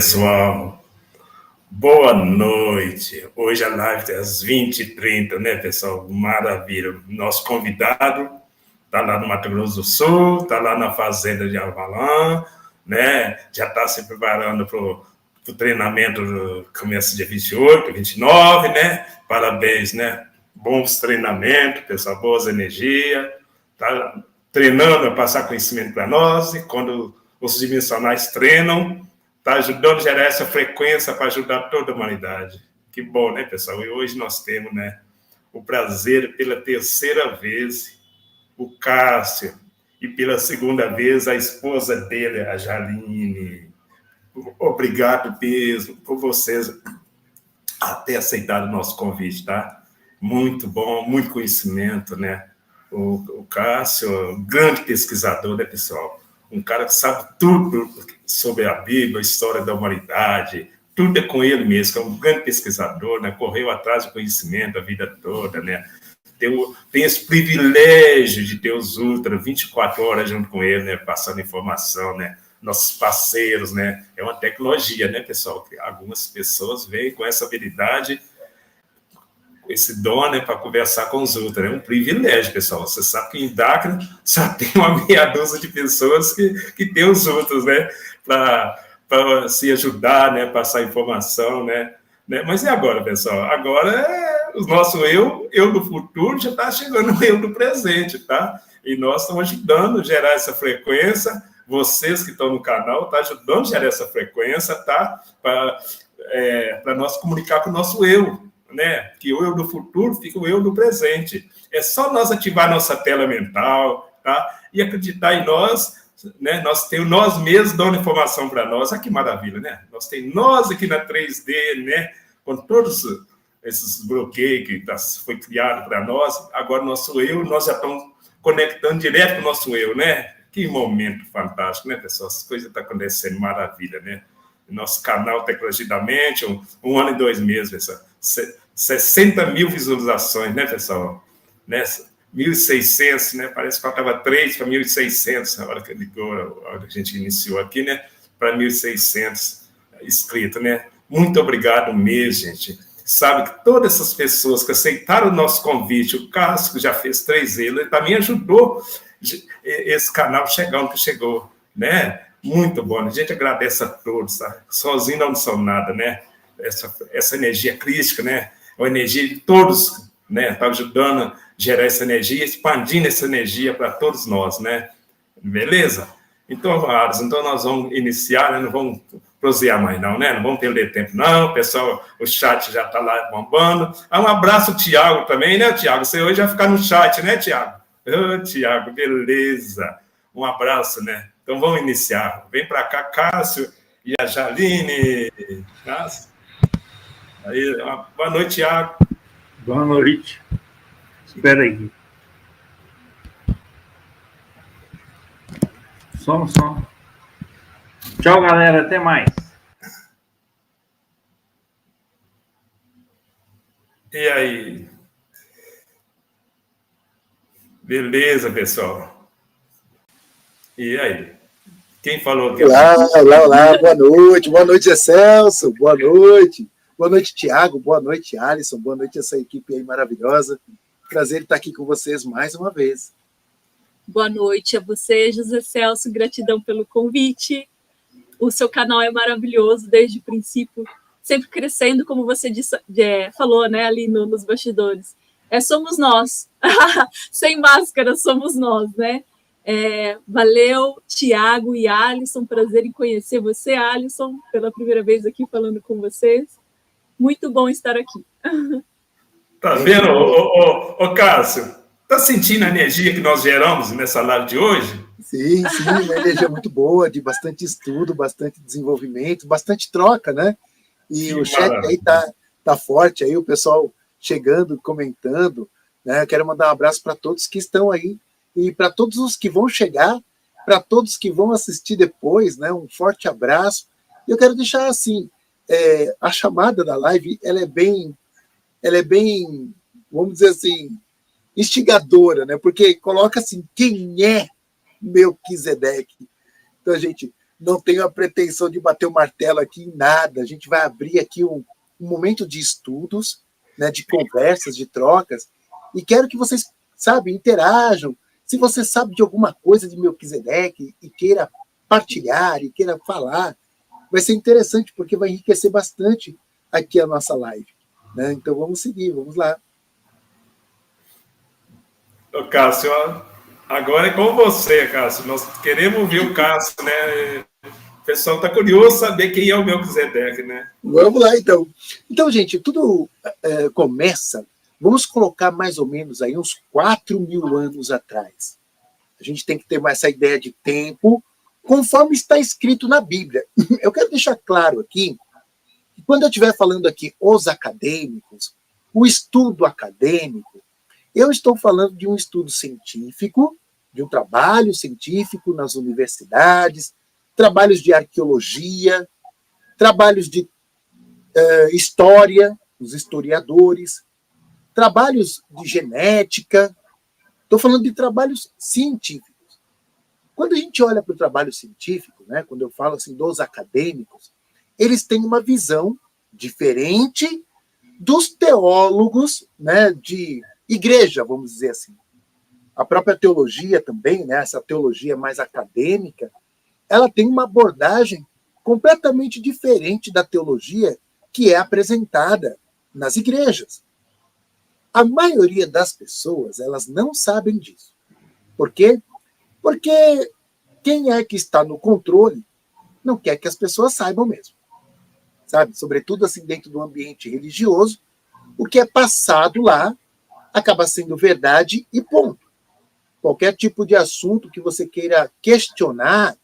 Pessoal, boa noite. Hoje a live é às 20h30, né, pessoal? Maravilha. Nosso convidado está lá no Mato Grosso do Sul, está lá na fazenda de Avalã, né? Já está se preparando para o treinamento do começo dia 28, 29, né? Parabéns, né? Bons treinamentos, pessoal, boas energias. Está treinando a passar conhecimento para nós, e quando os dimensionais treinam, está ajudando a gerar essa frequência para ajudar toda a humanidade. Que bom, né, pessoal? E hoje nós temos, né, o prazer, pela terceira vez, o Cássio, e pela segunda vez, a esposa dele, a Jaline. Obrigado mesmo por vocês ter aceitado o nosso convite, tá? Muito bom, muito conhecimento, né? O Cássio, grande pesquisador, né, pessoal? Um cara que sabe tudo sobre a Bíblia, a história da humanidade, tudo é com ele mesmo, que é um grande pesquisador, né? Correu atrás do conhecimento a vida toda, né? Tem esse privilégio de ter os Ultra 24 horas junto com ele, né? Passando informação, né? Nossos parceiros, né? É uma tecnologia, né, pessoal? Que algumas pessoas vêm com essa habilidade, esse dom, né, para conversar com os outros. É um privilégio, pessoal. Você sabe que em Dakar só tem uma meia dúzia de pessoas que tem os outros, né, para se ajudar, né, passar informação, né? Mas e agora, pessoal? Agora o nosso eu do futuro já está chegando no eu do presente, tá? E nós estamos ajudando a gerar essa frequência. Vocês que estão no canal estão ajudando a gerar essa frequência, tá? Para nós comunicar com o nosso eu, né? Que o eu do futuro fica o eu do presente. É só nós ativar nossa tela mental, tá? E acreditar em nós, né? Nós temos nós mesmos dando informação para nós. Olha que maravilha, né? Nós temos nós aqui na 3D, né? Com todos esses bloqueios que foi criado para nós. Agora nosso eu, nós já estamos conectando direto com o nosso eu, né? Que momento fantástico, né, pessoal? As coisas estão acontecendo, maravilha, né? Nosso canal Tecnologia da Mente, um ano e 2 meses, pessoal. 60 mil visualizações, né, pessoal? Né? 1.600, né? Parece que faltava 3 para 1.600, na hora que ligou, a hora que a gente iniciou aqui, né? Para 1.600 inscritos, né? Muito obrigado mesmo, gente. Sabe que todas essas pessoas que aceitaram o nosso convite, o Cássio, que já fez 3 ele também ajudou esse canal chegar onde chegou, né? Muito bom. A gente agradece a todos, tá? Sozinho não são nada, né? Essa energia crística, né? É uma energia de todos, né? Está ajudando a gerar essa energia, expandindo essa energia para todos nós, né? Beleza? Então, amados, nós vamos iniciar, né? Não vamos prosear mais, não, né? Não vamos perder tempo, não. Pessoal, o chat já está lá bombando. Um abraço, Tiago, também, né, Tiago? Você hoje vai ficar no chat, né, Tiago? Ô, Tiago, beleza. Um abraço, né? Então, vamos iniciar. Vem para cá, Cássio e a Jaline. Cássio. Aí, boa noite, Tiago. Boa noite. Espera aí. Som. Tchau, galera. Até mais. E aí? Beleza, pessoal. E aí? Quem falou aqui? Olá. Boa noite, Zé Celso. Boa noite, Tiago. Boa noite, Alisson. Boa noite, essa equipe aí maravilhosa. Prazer estar aqui com vocês mais uma vez. Boa noite a você, José Celso. Gratidão pelo convite. O seu canal é maravilhoso desde o princípio, sempre crescendo, como você falou, né, ali nos bastidores. Somos nós. Sem máscara, somos nós, né? Valeu, Tiago e Alisson. Prazer em conhecer você, Alisson, pela primeira vez aqui falando com vocês. Muito bom estar aqui. Tá vendo, ô Cássio? Tá sentindo a energia que nós geramos nessa live de hoje? Sim, uma energia muito boa, de bastante estudo, bastante desenvolvimento, bastante troca, né? E que o chat aí tá forte, aí o pessoal chegando, comentando, né? Eu quero mandar um abraço para todos que estão aí e para todos os que vão chegar, para todos que vão assistir depois, né? Um forte abraço. Eu quero deixar assim, a chamada da live, ela é bem, vamos dizer assim, instigadora, né? Porque coloca assim, quem é Melquisedeque? Então, gente, não tenho a pretensão de bater o martelo aqui em nada. A gente vai abrir aqui um momento de estudos, né, de conversas, de trocas, e quero que vocês, sabe, interajam. Se você sabe de alguma coisa de Melquisedeque e queira partilhar e queira falar, vai ser interessante, porque vai enriquecer bastante aqui a nossa live, né? Então vamos seguir, vamos lá. Ô, Cássio, agora é com você, Cássio. Nós queremos ouvir o Cássio, né? O pessoal está curioso saber quem é o Melquisedeque, né? Vamos lá, então. Então, gente, tudo começa, vamos colocar mais ou menos aí uns 4.000 anos atrás. A gente tem que ter essa ideia de tempo, conforme está escrito na Bíblia. Eu quero deixar claro aqui, que quando eu estiver falando aqui os acadêmicos, o estudo acadêmico, eu estou falando de um estudo científico, de um trabalho científico nas universidades, trabalhos de arqueologia, trabalhos de história, os historiadores, trabalhos de genética. Estou falando de trabalhos científicos. Quando a gente olha para o trabalho científico, né, quando eu falo assim dos acadêmicos, eles têm uma visão diferente dos teólogos, né, de igreja, vamos dizer assim. A própria teologia também, né, essa teologia mais acadêmica, ela tem uma abordagem completamente diferente da teologia que é apresentada nas igrejas. A maioria das pessoas, elas não sabem disso. Por quê? Porque quem é que está no controle não quer que as pessoas saibam mesmo. Sabe? Sobretudo assim dentro do ambiente religioso, o que é passado lá acaba sendo verdade e ponto. Qualquer tipo de assunto que você queira questionar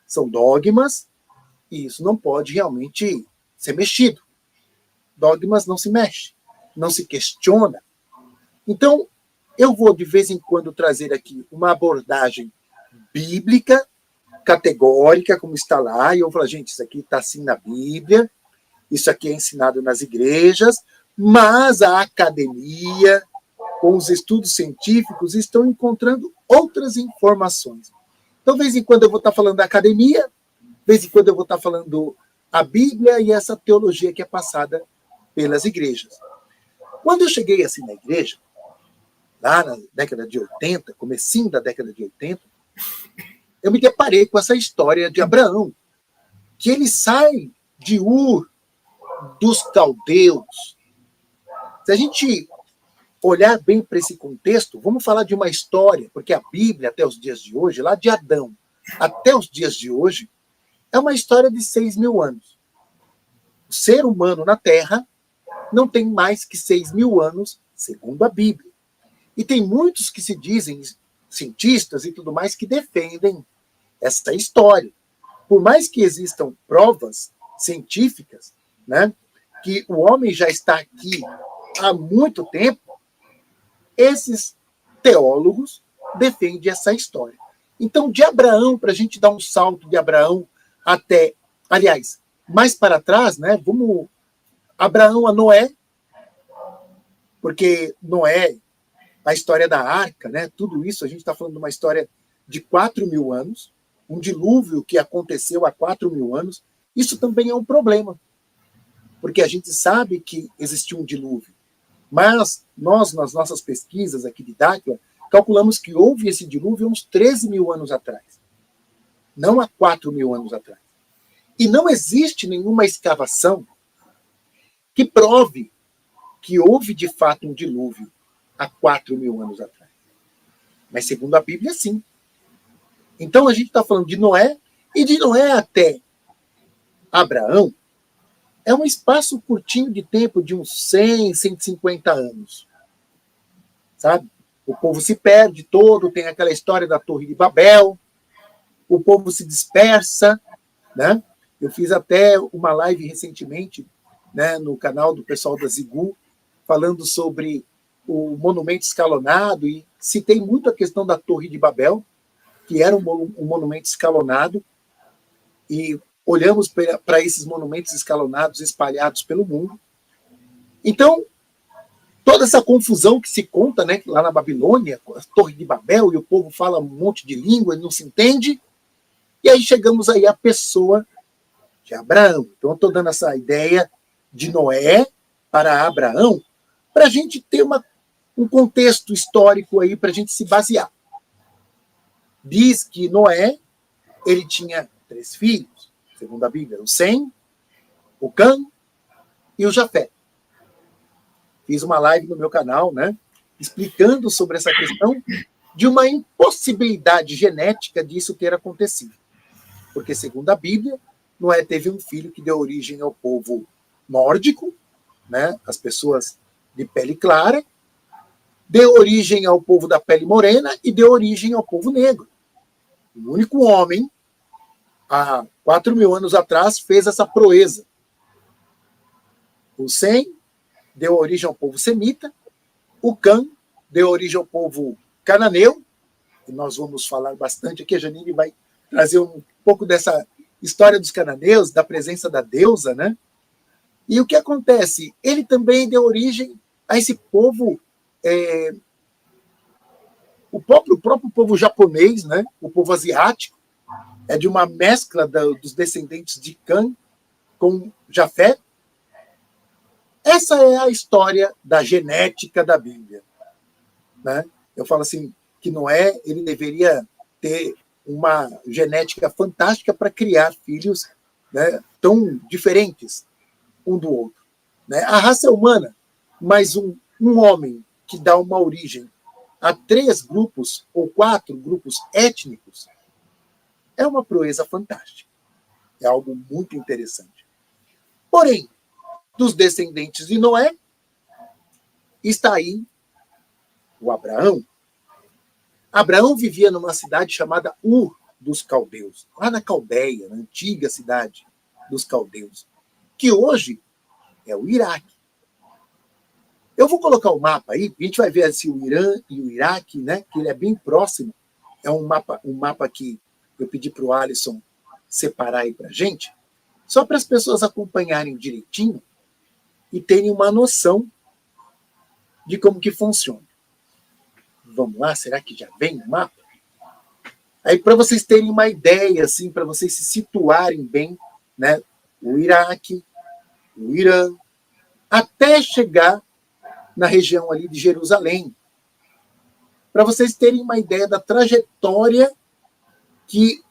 são dogmas e isso não pode realmente ser mexido. Dogmas não se mexe, não se questiona. Então, eu vou de vez em quando trazer aqui uma abordagem bíblica, categórica, como está lá, e eu vou falar, gente, isso aqui está assim na Bíblia, isso aqui é ensinado nas igrejas, mas a academia, com os estudos científicos, estão encontrando outras informações. Então, de vez em quando eu vou estar falando da academia, de vez em quando eu vou estar falando a Bíblia e essa teologia que é passada pelas igrejas. Quando eu cheguei assim na igreja, lá na década de 80, comecinho da década de 80, eu me deparei com essa história de Abraão, que ele sai de Ur dos caldeus. Se a gente olhar bem para esse contexto, vamos falar de uma história, porque a Bíblia, até os dias de hoje, lá de Adão até os dias de hoje, é uma história de 6.000 anos. O ser humano na Terra não tem mais que 6.000 anos, segundo a Bíblia. E tem muitos que se dizem cientistas e tudo mais que defendem essa história. Por mais que existam provas científicas, né, que o homem já está aqui há muito tempo, esses teólogos defendem essa história. Então, de Abraão, para a gente dar um salto de Abraão até, aliás, mais para trás, né, vamos Abraão a Noé, porque Noé, a história da arca, né, tudo isso, a gente está falando de uma história de 4.000 anos, um dilúvio que aconteceu há 4.000 anos, isso também é um problema, porque a gente sabe que existiu um dilúvio, mas nós, nas nossas pesquisas aqui de Dáquila, calculamos que houve esse dilúvio uns 13.000 anos atrás, não há 4.000 anos atrás. E não existe nenhuma escavação que prove que houve de fato um dilúvio há 4.000 anos atrás. Mas segundo a Bíblia, sim. Então a gente está falando de Noé, e de Noé até Abraão é um espaço curtinho de tempo de uns 100, 150 anos. Sabe? O povo se perde todo, tem aquela história da Torre de Babel, o povo se dispersa, né? Eu fiz até uma live recentemente, né, no canal do pessoal da Zigu, falando sobre o monumento escalonado, e citei muito a questão da Torre de Babel, que era um monumento escalonado, e olhamos para esses monumentos escalonados espalhados pelo mundo. Então, toda essa confusão que se conta, né, lá na Babilônia, a Torre de Babel, e o povo fala um monte de língua e não se entende, E aí chegamos aí à pessoa de Abraão. Então, eu estou dando essa ideia de Noé para Abraão, para a gente ter um contexto histórico aí, para a gente se basear. Diz que Noé, ele tinha 3 filhos, segundo a Bíblia, o Sem, o Cã e o Jafé. Fiz uma live no meu canal, né, explicando sobre essa questão de uma impossibilidade genética disso ter acontecido. Porque, segundo a Bíblia, Noé teve um filho que deu origem ao povo nórdico, né, as pessoas de pele clara, deu origem ao povo da pele morena e deu origem ao povo negro. O único homem, há 4.000 anos atrás, fez essa proeza. O Sem deu origem ao povo semita, o Cã deu origem ao povo cananeu, e nós vamos falar bastante aqui, a Janine vai trazer um pouco dessa história dos cananeus, da presença da deusa, né? E o que acontece? Ele também deu origem a esse povo, o próprio povo japonês, né? O povo asiático, é de uma mescla dos descendentes de Cã com Jafé. Essa é a história da genética da Bíblia, né? Eu falo assim, que Noé, ele deveria ter uma genética fantástica para criar filhos, né, tão diferentes um do outro, né? A raça humana, mas um homem que dá uma origem a 3 grupos ou 4 grupos étnicos é uma proeza fantástica. É algo muito interessante. Porém, dos descendentes de Noé, está aí o Abraão. Abraão vivia numa cidade chamada Ur dos Caldeus, lá na Caldeia, na antiga cidade dos Caldeus, que hoje é o Iraque. Eu vou colocar o mapa aí, a gente vai ver assim, o Irã e o Iraque, né, que ele é bem próximo. É um mapa que eu pedi para o Alisson separar aí para a gente, só para as pessoas acompanharem direitinho e terem uma noção de como que funciona. Vamos lá, será que já vem o mapa? Aí, para vocês terem uma ideia, assim, para vocês se situarem bem, né, o Iraque, o Irã, até chegar na região ali de Jerusalém, para vocês terem uma ideia da trajetória que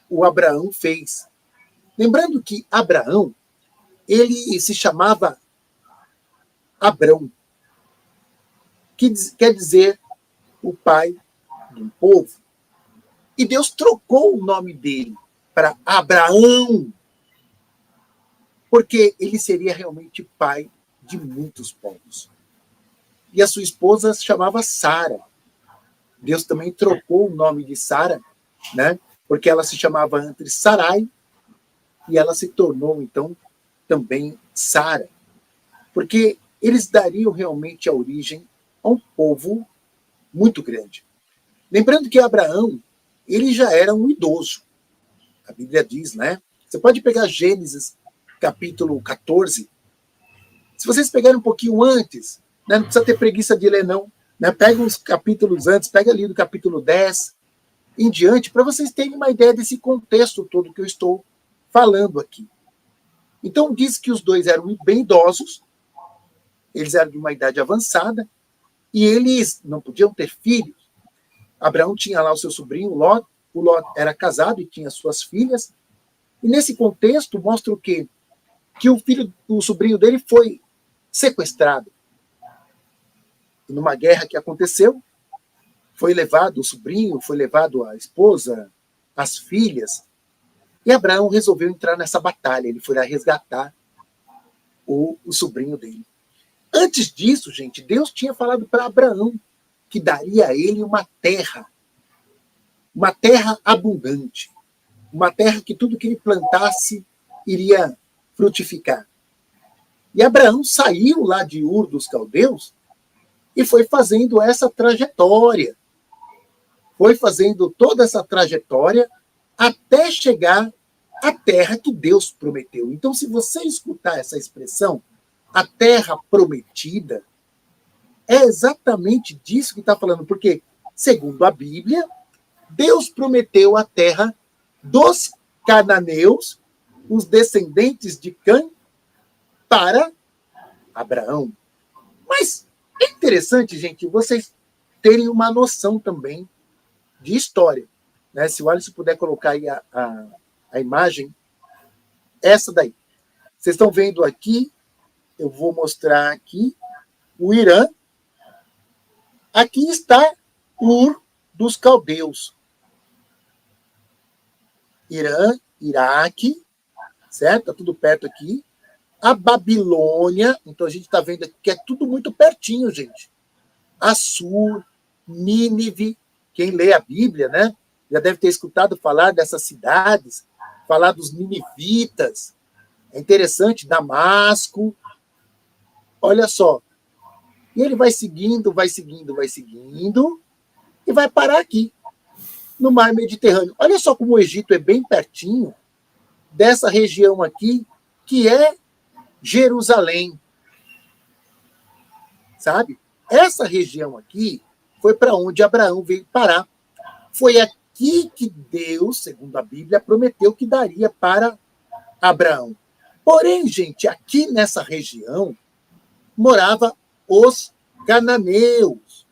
o Abraão fez. Lembrando que Abraão, ele se chamava Abrão, que quer dizer o pai do povo. E Deus trocou o nome dele para Abraão, porque ele seria realmente pai de muitos povos. E a sua esposa se chamava Sara. Deus também trocou o nome de Sara, né? Porque ela se chamava antes Sarai, e ela se tornou, então, também Sara. Porque eles dariam realmente a origem a um povo muito grande. Lembrando que Abraão, ele já era um idoso. A Bíblia diz, né? Você pode pegar Gênesis, capítulo 14. Se vocês pegarem um pouquinho antes, né, não precisa ter preguiça de ler, não. Né? Pega uns capítulos antes, pega ali do capítulo 10 em diante, para vocês terem uma ideia desse contexto todo que eu estou falando aqui. Então, diz que os dois eram bem idosos, eles eram de uma idade avançada, e eles não podiam ter filhos. Abraão tinha lá o seu sobrinho, Ló. O Ló era casado e tinha suas filhas. E nesse contexto, mostra o quê? Que o sobrinho dele foi sequestrado. E numa guerra que aconteceu, foi levado o sobrinho, foi levado a esposa, as filhas. E Abraão resolveu entrar nessa batalha. Ele foi lá resgatar o sobrinho dele. Antes disso, gente, Deus tinha falado para Abraão que daria a ele uma terra abundante, uma terra que tudo que ele plantasse iria frutificar. E Abraão saiu lá de Ur dos Caldeus e foi fazendo essa trajetória. Foi fazendo toda essa trajetória até chegar à terra que Deus prometeu. Então, se você escutar essa expressão, a terra prometida, é exatamente disso que está falando, porque, segundo a Bíblia, Deus prometeu a terra dos cananeus, os descendentes de Cã, para Abraão. Mas é interessante, gente, vocês terem uma noção também de história. Né? Se o Alisson puder colocar aí a imagem, essa daí. Vocês estão vendo aqui, eu vou mostrar aqui, o Irã. Aqui está Ur dos caldeus. Irã, Iraque, certo? Está tudo perto aqui. A Babilônia, então a gente está vendo aqui que é tudo muito pertinho, gente. Assur, Nínive, quem lê a Bíblia, né? Já deve ter escutado falar dessas cidades, falar dos ninivitas. É interessante, Damasco. Olha só. E ele vai seguindo, vai seguindo, vai seguindo, e vai parar aqui, no mar Mediterrâneo. Olha só como o Egito é bem pertinho dessa região aqui, que é Jerusalém. Sabe? Essa região aqui foi para onde Abraão veio parar. Foi aqui que Deus, segundo a Bíblia, prometeu que daria para Abraão. Porém, gente, aqui nessa região morava os cananeus.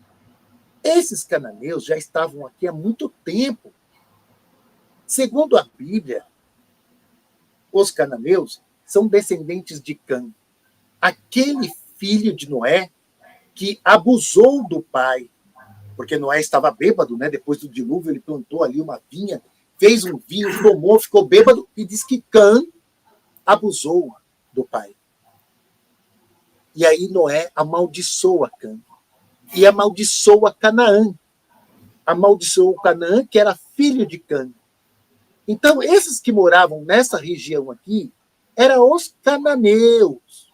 Esses cananeus já estavam aqui há muito tempo. Segundo a Bíblia, os cananeus são descendentes de Cã, aquele filho de Noé que abusou do pai, porque Noé estava bêbado, né? Depois do dilúvio ele plantou ali uma vinha, fez um vinho, tomou, ficou bêbado e diz que Cã abusou do pai. E aí Noé amaldiçoa Cã. E amaldiçoa Canaã. Amaldiçoou Canaã, que era filho de Cã. Então, esses que moravam nessa região aqui eram os cananeus.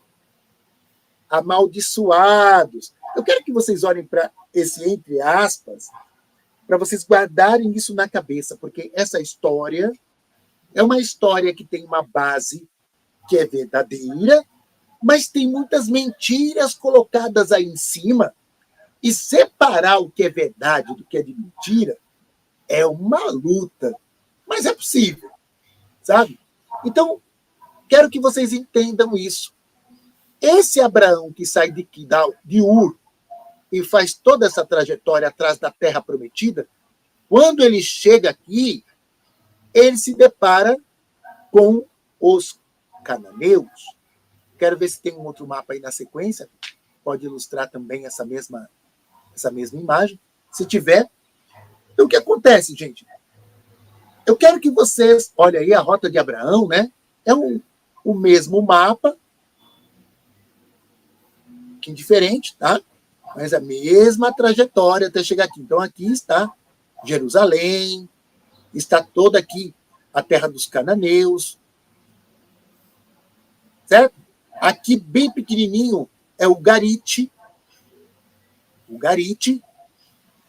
Amaldiçoados. Eu quero que vocês olhem para esse entre aspas, para vocês guardarem isso na cabeça, porque essa história é uma história que tem uma base que é verdadeira, mas tem muitas mentiras colocadas aí em cima, e separar o que é verdade do que é de mentira é uma luta, mas é possível, sabe? Então, quero que vocês entendam isso. Esse Abraão que sai de Ur e faz toda essa trajetória atrás da terra prometida, quando ele chega aqui, ele se depara com os cananeus. Quero ver se tem um outro mapa aí na sequência. Pode ilustrar também essa mesma imagem. Se tiver. Então, o que acontece, gente? Eu quero que vocês... Olha aí a Rota de Abraão, né? É o mesmo mapa, um pouquinho diferente, tá? Mas a mesma trajetória até chegar aqui. Então, aqui está Jerusalém, está toda aqui a terra dos cananeus, certo? Aqui, bem pequenininho, é o Garite. O Garite.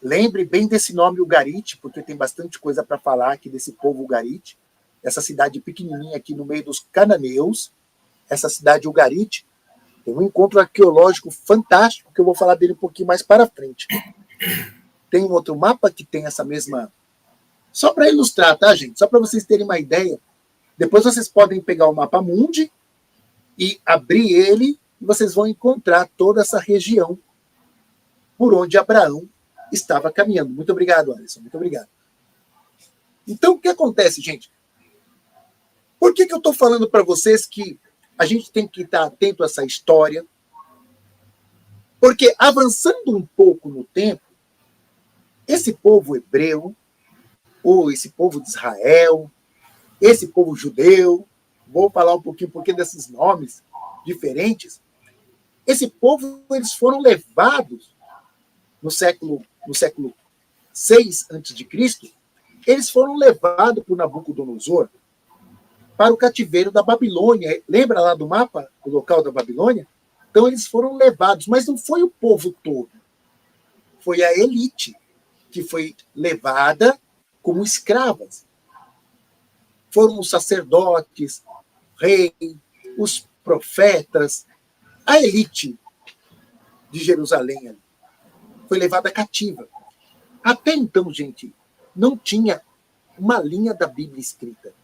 Lembre bem desse nome, o Garite, porque tem bastante coisa para falar aqui desse povo Garite. Essa cidade pequenininha aqui no meio dos cananeus. Essa cidade, o Garite, tem um encontro arqueológico fantástico, que eu vou falar dele um pouquinho mais para frente. Tem um outro mapa que tem essa mesma... Só para ilustrar, tá, gente? Só para vocês terem uma ideia. Depois vocês podem pegar o mapa mundi e abrir ele, e vocês vão encontrar toda essa região por onde Abraão estava caminhando. Muito obrigado, Alisson. Muito obrigado. Então, o que acontece, gente? Por que eu estou falando para vocês que a gente tem que estar atento a essa história? Porque, avançando um pouco no tempo, esse povo hebreu, ou esse povo de Israel, esse povo judeu, vou falar um pouquinho porque desses nomes diferentes, esse povo, eles foram levados no século 6 a.C., eles foram levados por Nabucodonosor para o cativeiro da Babilônia. Lembra lá do mapa, o local da Babilônia? Então, eles foram levados, mas não foi o povo todo. Foi a elite que foi levada como escravas. Foram os sacerdotes, rei, os profetas, a elite de Jerusalém foi levada cativa. Até então, gente, não tinha uma linha da Bíblia escrita.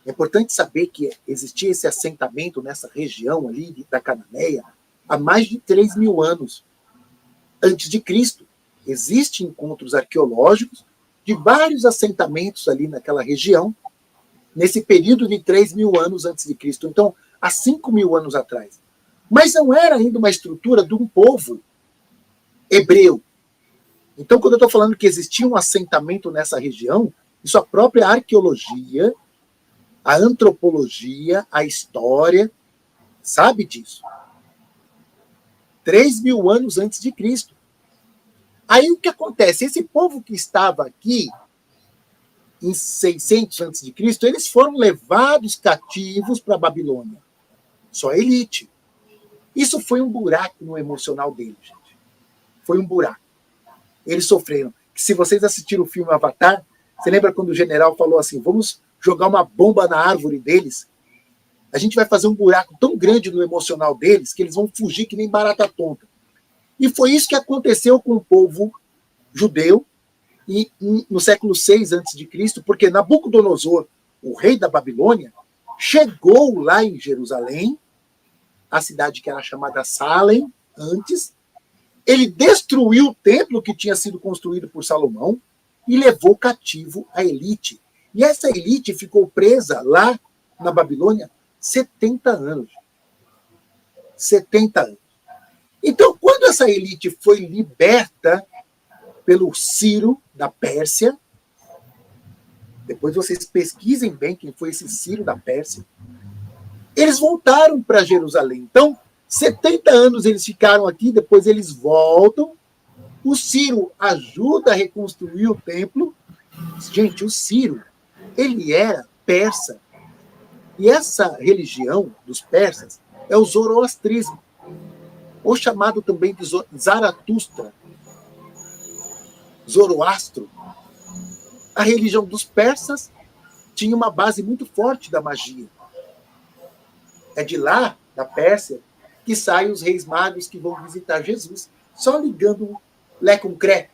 É importante saber que existia esse assentamento nessa região ali da Cananeia há mais de 3.000 anos antes de Cristo. Existem encontros arqueológicos de vários assentamentos ali naquela região, nesse período de 3.000 anos antes de Cristo. Então, há 5.000 anos atrás. Mas não era ainda uma estrutura de um povo hebreu. Então, quando eu estou falando que existia um assentamento nessa região, isso a própria arqueologia, a antropologia, a história, sabe disso. 3.000 anos antes de Cristo. Aí o que acontece? Esse povo que estava aqui em 600 antes de Cristo, eles foram levados cativos para a Babilônia. Só a elite. Isso foi um buraco no emocional deles, gente. Foi um buraco. Eles sofreram. Se vocês assistiram o filme Avatar, você lembra quando o general falou assim, vamos jogar uma bomba na árvore deles? A gente vai fazer um buraco tão grande no emocional deles que eles vão fugir que nem barata tonta. E foi isso que aconteceu com o povo judeu no século 6 a.C., porque Nabucodonosor, o rei da Babilônia, chegou lá em Jerusalém, a cidade que era chamada Salem antes. Ele destruiu o templo que tinha sido construído por Salomão e levou cativo a elite. E essa elite ficou presa lá na Babilônia 70 anos. 70 anos. Então, quando essa elite foi liberta pelo Ciro da Pérsia, depois vocês pesquisem bem quem foi esse Ciro da Pérsia, eles voltaram para Jerusalém. Então, 70 anos eles ficaram aqui, depois eles voltam. O Ciro ajuda a reconstruir o templo. Gente, o Ciro, ele era persa. E essa religião dos persas é o zoroastrismo, ou chamado também de Zaratustra, Zoroastro. A religião dos persas tinha uma base muito forte da magia. É de lá, da Pérsia, que saem os reis magos que vão visitar Jesus, só ligando Lé com Cré.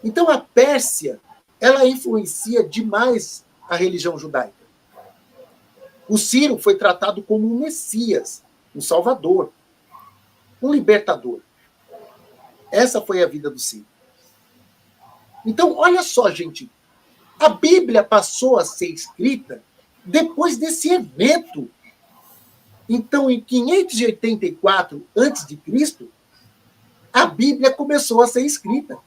Então a Pérsia, ela influencia demais a religião judaica. O Ciro foi tratado como um Messias, um Salvador, um libertador. Essa foi a vida do Ciro. Então, olha só, gente, a Bíblia passou a ser escrita depois desse evento. Então, em 584 a.C., a Bíblia começou a ser escrita.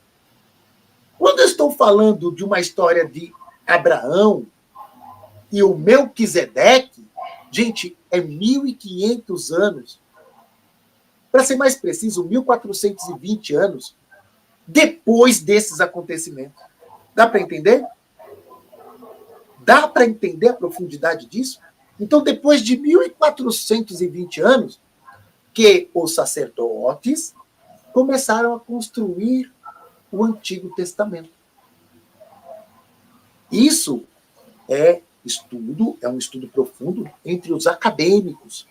Quando eu estou falando de uma história de Abraão e o Melquisedeque, gente, é 1.500 anos. Para ser mais preciso, 1.420 anos depois desses acontecimentos. Dá para entender? Dá para entender a profundidade disso? Então, depois de 1.420 anos, que os sacerdotes começaram a construir o Antigo Testamento. Isso é um estudo profundo entre os acadêmicos.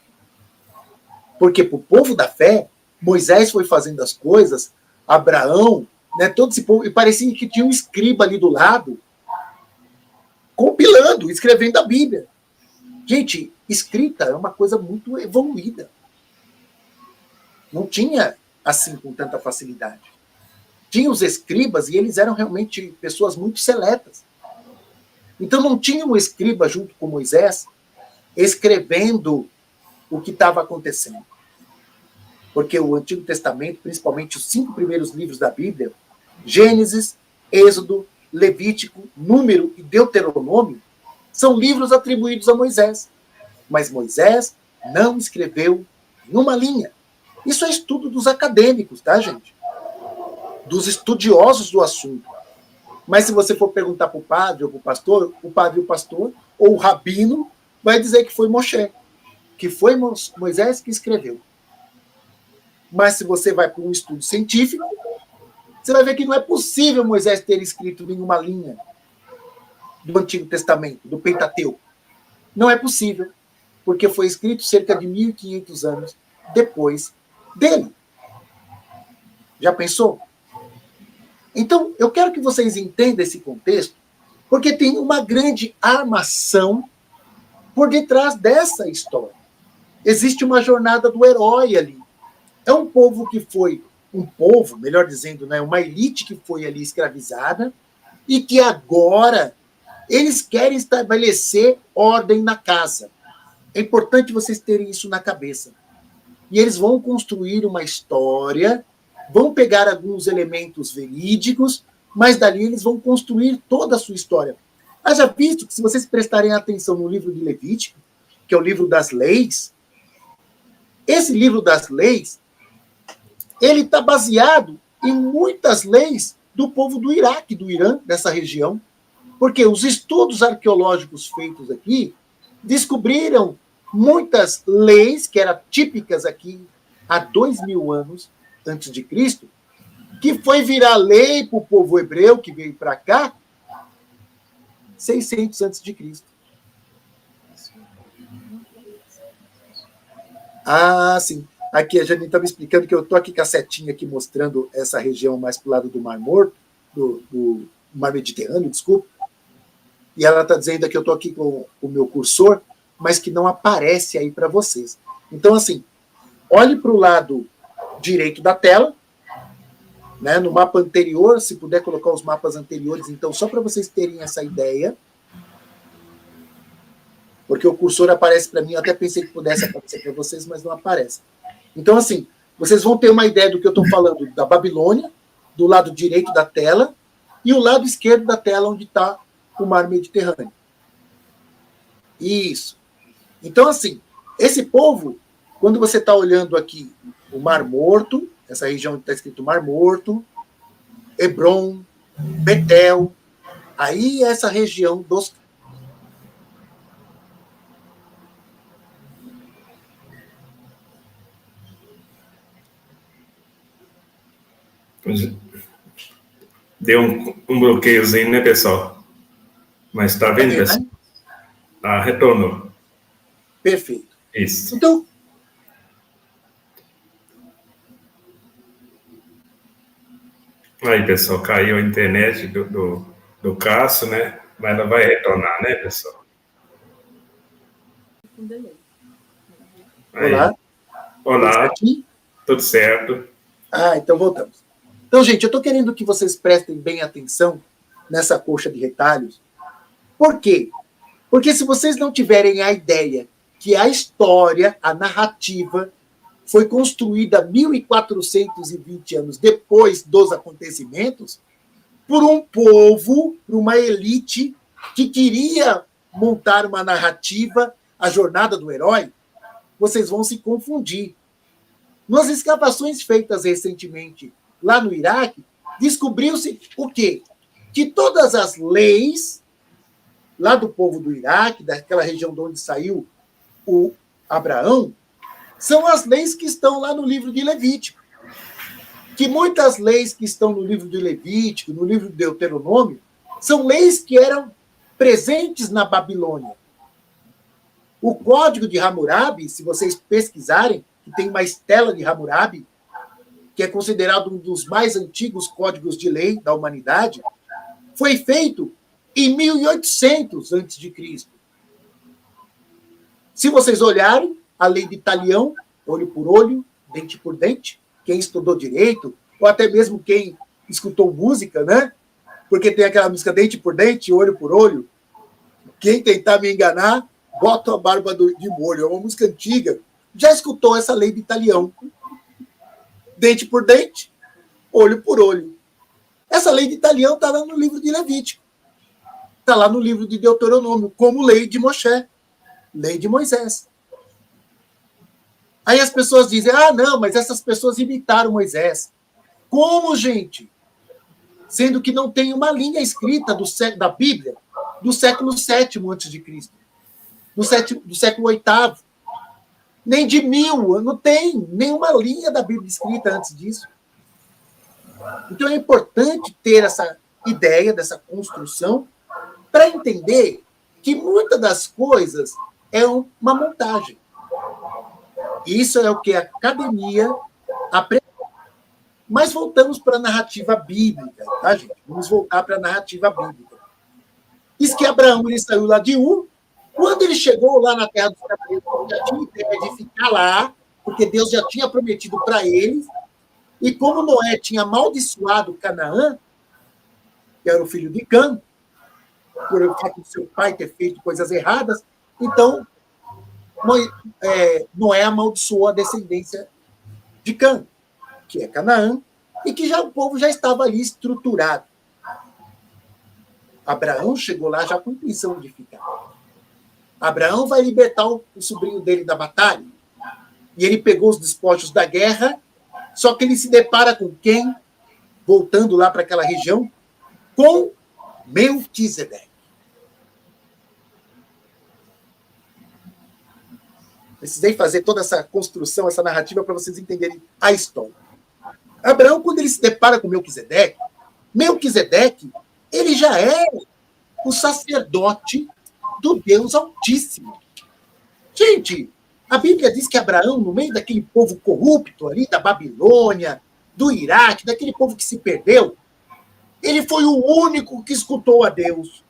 Porque para o povo da fé, Moisés foi fazendo as coisas, Abraão, né, todo esse povo, e parecia que tinha um escriba ali do lado, compilando, escrevendo a Bíblia. Gente, escrita é uma coisa muito evoluída. Não tinha assim com tanta facilidade. Tinha os escribas e eles eram realmente pessoas muito seletas. Então não tinha um escriba junto com Moisés escrevendo o que estava acontecendo. Porque o Antigo Testamento, principalmente os 5 primeiros livros da Bíblia, Gênesis, Êxodo, Levítico, Número e Deuteronômio, são livros atribuídos a Moisés. Mas Moisés não escreveu nenhuma linha. Isso é estudo dos acadêmicos, tá, gente? Dos estudiosos do assunto. Mas se você for perguntar para o padre ou para o pastor, o padre e o pastor, ou o rabino, vai dizer que foi Moshe, que foi Moisés que escreveu. Mas se você vai para um estudo científico, você vai ver que não é possível Moisés ter escrito nenhuma linha do Antigo Testamento, do Pentateuco. Não é possível, porque foi escrito cerca de 1.500 anos depois dele. Já pensou? Então, eu quero que vocês entendam esse contexto, porque tem uma grande armação por detrás dessa história. Existe uma jornada do herói ali. É um povo que foi, melhor dizendo, né, uma elite que foi ali escravizada e que agora eles querem estabelecer ordem na casa. É importante vocês terem isso na cabeça. E eles vão construir uma história, vão pegar alguns elementos verídicos, mas dali eles vão construir toda a sua história. Haja visto que, se vocês prestarem atenção no livro de Levítico, que é o livro das leis, esse livro das leis, ele está baseado em muitas leis do povo do Iraque, do Irã, dessa região, porque os estudos arqueológicos feitos aqui descobriram muitas leis que eram típicas aqui há 2000 anos antes de Cristo, que foi virar lei para o povo hebreu que veio para cá 600 antes de Cristo. Ah, sim. Aqui a Janine está me explicando que eu estou aqui com a setinha aqui mostrando essa região mais para o lado do Mar Morto, do Mar Mediterrâneo, desculpa. E ela está dizendo que eu estou aqui com o meu cursor, mas que não aparece aí para vocês. Então, assim, olhe para o lado direito da tela, né, no mapa anterior, se puder colocar os mapas anteriores, então, só para vocês terem essa ideia, porque o cursor aparece para mim, eu até pensei que pudesse aparecer para vocês, mas não aparece. Então, assim, vocês vão ter uma ideia do que eu estou falando da Babilônia, do lado direito da tela, e o lado esquerdo da tela, onde está o Mar Mediterrâneo. Isso. Então, assim, esse povo, quando você está olhando aqui o Mar Morto, essa região onde está escrito Mar Morto, Hebron, Betel, aí é essa região dos... Deu um bloqueiozinho, né, pessoal? Mas está vendo, pessoal? Né? Ah, retornou. Perfeito. Isso. Então, aí, pessoal, caiu a internet do Cássio, né? Mas ela vai retornar, né, pessoal? Aí. olá. Olá, Aqui? tudo certo? Ah, então voltamos. Então, gente, eu estou querendo que vocês prestem bem atenção nessa coxa de retalhos. Por quê? Porque se vocês não tiverem a ideia que a história, a narrativa, foi construída 1420 anos depois dos acontecimentos, por um povo, por uma elite que queria montar uma narrativa, a jornada do herói, vocês vão se confundir. Nas escavações feitas recentemente lá no Iraque, descobriu-se o quê? Que todas as leis lá do povo do Iraque, daquela região de onde saiu o Abraão, são as leis que estão lá no livro de Levítico. Que muitas leis que estão no livro de Levítico, no livro de Deuteronômio, são leis que eram presentes na Babilônia. O Código de Hammurabi, se vocês pesquisarem, que tem uma estela de Hammurabi, que é considerado um dos mais antigos códigos de lei da humanidade, foi feito em 1800 a.C. Se vocês olharem a lei de Talião, olho por olho, dente por dente, quem estudou direito, ou até mesmo quem escutou música, né? Porque tem aquela música dente por dente, olho por olho. Quem tentar me enganar, bota a barba de molho. É uma música antiga. Já escutou essa lei de Talião? Dente por dente, olho por olho. Essa lei de Talião está lá no livro de Levítico. Está lá no livro de Deuteronômio, como lei de Moshe, lei de Moisés. Aí as pessoas dizem, não, mas essas pessoas imitaram Moisés. Como, gente? Sendo que não tem uma linha escrita da Bíblia do século VII a.C., do século VIII. Nem de 1000, não tem nenhuma linha da Bíblia escrita antes disso. Então é importante ter essa ideia, dessa construção, para entender que muitas das coisas é uma montagem. Isso é o que a academia aprende. Mas voltamos para a narrativa bíblica, tá, gente? Vamos voltar para a narrativa bíblica. Diz que Abraão ele saiu lá de Ur. Quando ele chegou lá na terra dos cananeus, ele já tinha ideia de ficar lá, porque Deus já tinha prometido para eles. E como Noé tinha amaldiçoado Canaã, que era o filho de Cã, por o fato de seu pai ter feito coisas erradas, então Noé amaldiçoou a descendência de Cã, que é Canaã, e que já o povo já estava ali estruturado. Abraão chegou lá já com intenção de ficar. Abraão vai libertar o sobrinho dele da batalha, e ele pegou os despojos da guerra, só que ele se depara com quem? Voltando lá para aquela região, com Melquisedeque. Precisei fazer toda essa construção, essa narrativa, para vocês entenderem a história. Abraão, quando ele se depara com Melquisedeque, ele já é o sacerdote do Deus Altíssimo. Gente, a Bíblia diz que Abraão, no meio daquele povo corrupto ali, da Babilônia, do Iraque, daquele povo que se perdeu, ele foi o único que escutou a Deus.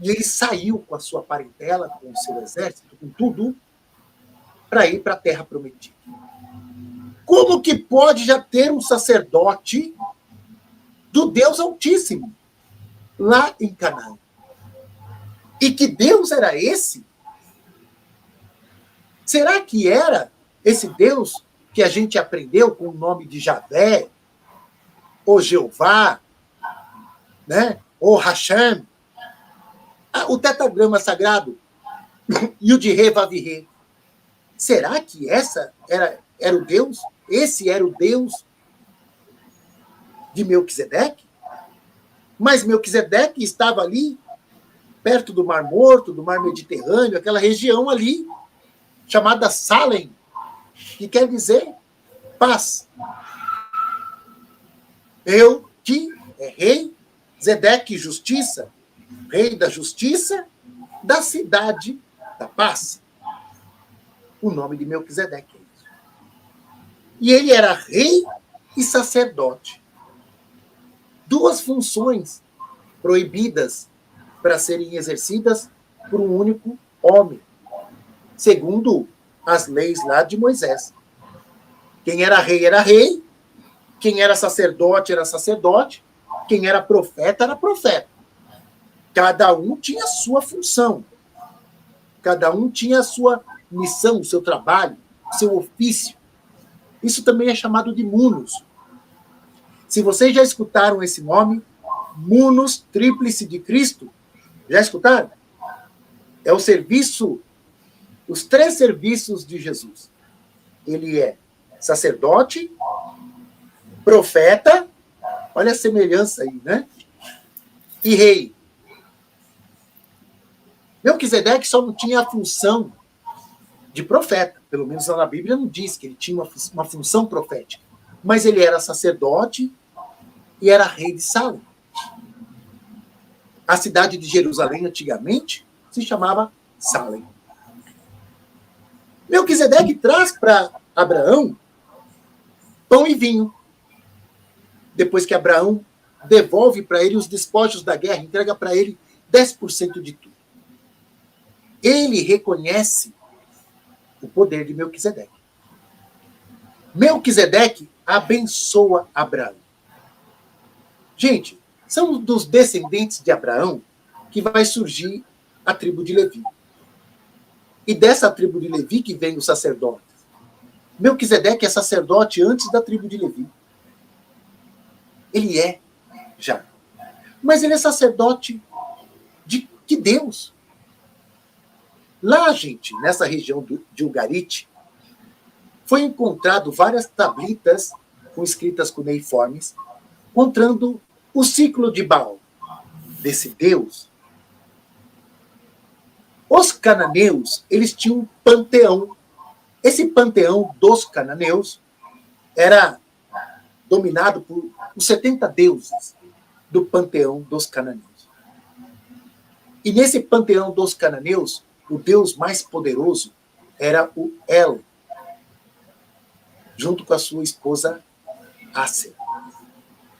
E ele saiu com a sua parentela, com o seu exército, com tudo, para ir para a terra prometida. Como que pode já ter um sacerdote do Deus Altíssimo lá em Canaã? E que Deus era esse? Será que era esse Deus que a gente aprendeu com o nome de Javé, ou Jeová, né? Ou Hashem? O tetragrama sagrado, Yud-He, Vav-He. Será que essa era o Deus? Esse era o Deus de Melquisedeque? Mas Melquisedeque estava ali, perto do Mar Morto, do Mar Mediterrâneo, aquela região ali, chamada Salem, que quer dizer paz. Eu, que é rei, Zedeque, justiça, rei da justiça, da cidade da paz. O nome de Melquisedeque é isso. E ele era rei e sacerdote. Duas funções proibidas para serem exercidas por um único homem, segundo as leis lá de Moisés. Quem era rei, quem era sacerdote, quem era profeta. Cada um tinha a sua função, cada um tinha a sua missão, o seu trabalho, o seu ofício. Isso também é chamado de munus. Se vocês já escutaram esse nome, munus tríplice de Cristo, já escutaram? É o serviço, os 3 serviços de Jesus. Ele é sacerdote, profeta, olha a semelhança aí, né? E rei. Melquisedeque só não tinha a função de profeta, pelo menos na Bíblia não diz que ele tinha uma função profética, mas ele era sacerdote e era rei de Salem. A cidade de Jerusalém, antigamente, se chamava Salem. Melquisedeque traz para Abraão pão e vinho. Depois que Abraão devolve para ele os despojos da guerra, entrega para ele 10% de tudo. Ele reconhece o poder de Melquisedeque. Melquisedeque abençoa Abraão. Gente, são dos descendentes de Abraão que vai surgir a tribo de Levi. E dessa tribo de Levi que vem os sacerdotes. Melquisedeque é sacerdote antes da tribo de Levi. Ele é já. Mas ele é sacerdote de Deus. Lá, gente, nessa região de Ugarite, foi encontrado várias tablitas escritas cuneiformes, mostrando o ciclo de Baal, desse Deus. Os cananeus, eles tinham um panteão. Esse panteão dos cananeus era dominado por os 70 deuses do panteão dos cananeus. E nesse panteão dos cananeus, o deus mais poderoso era o El, junto com a sua esposa Ácera.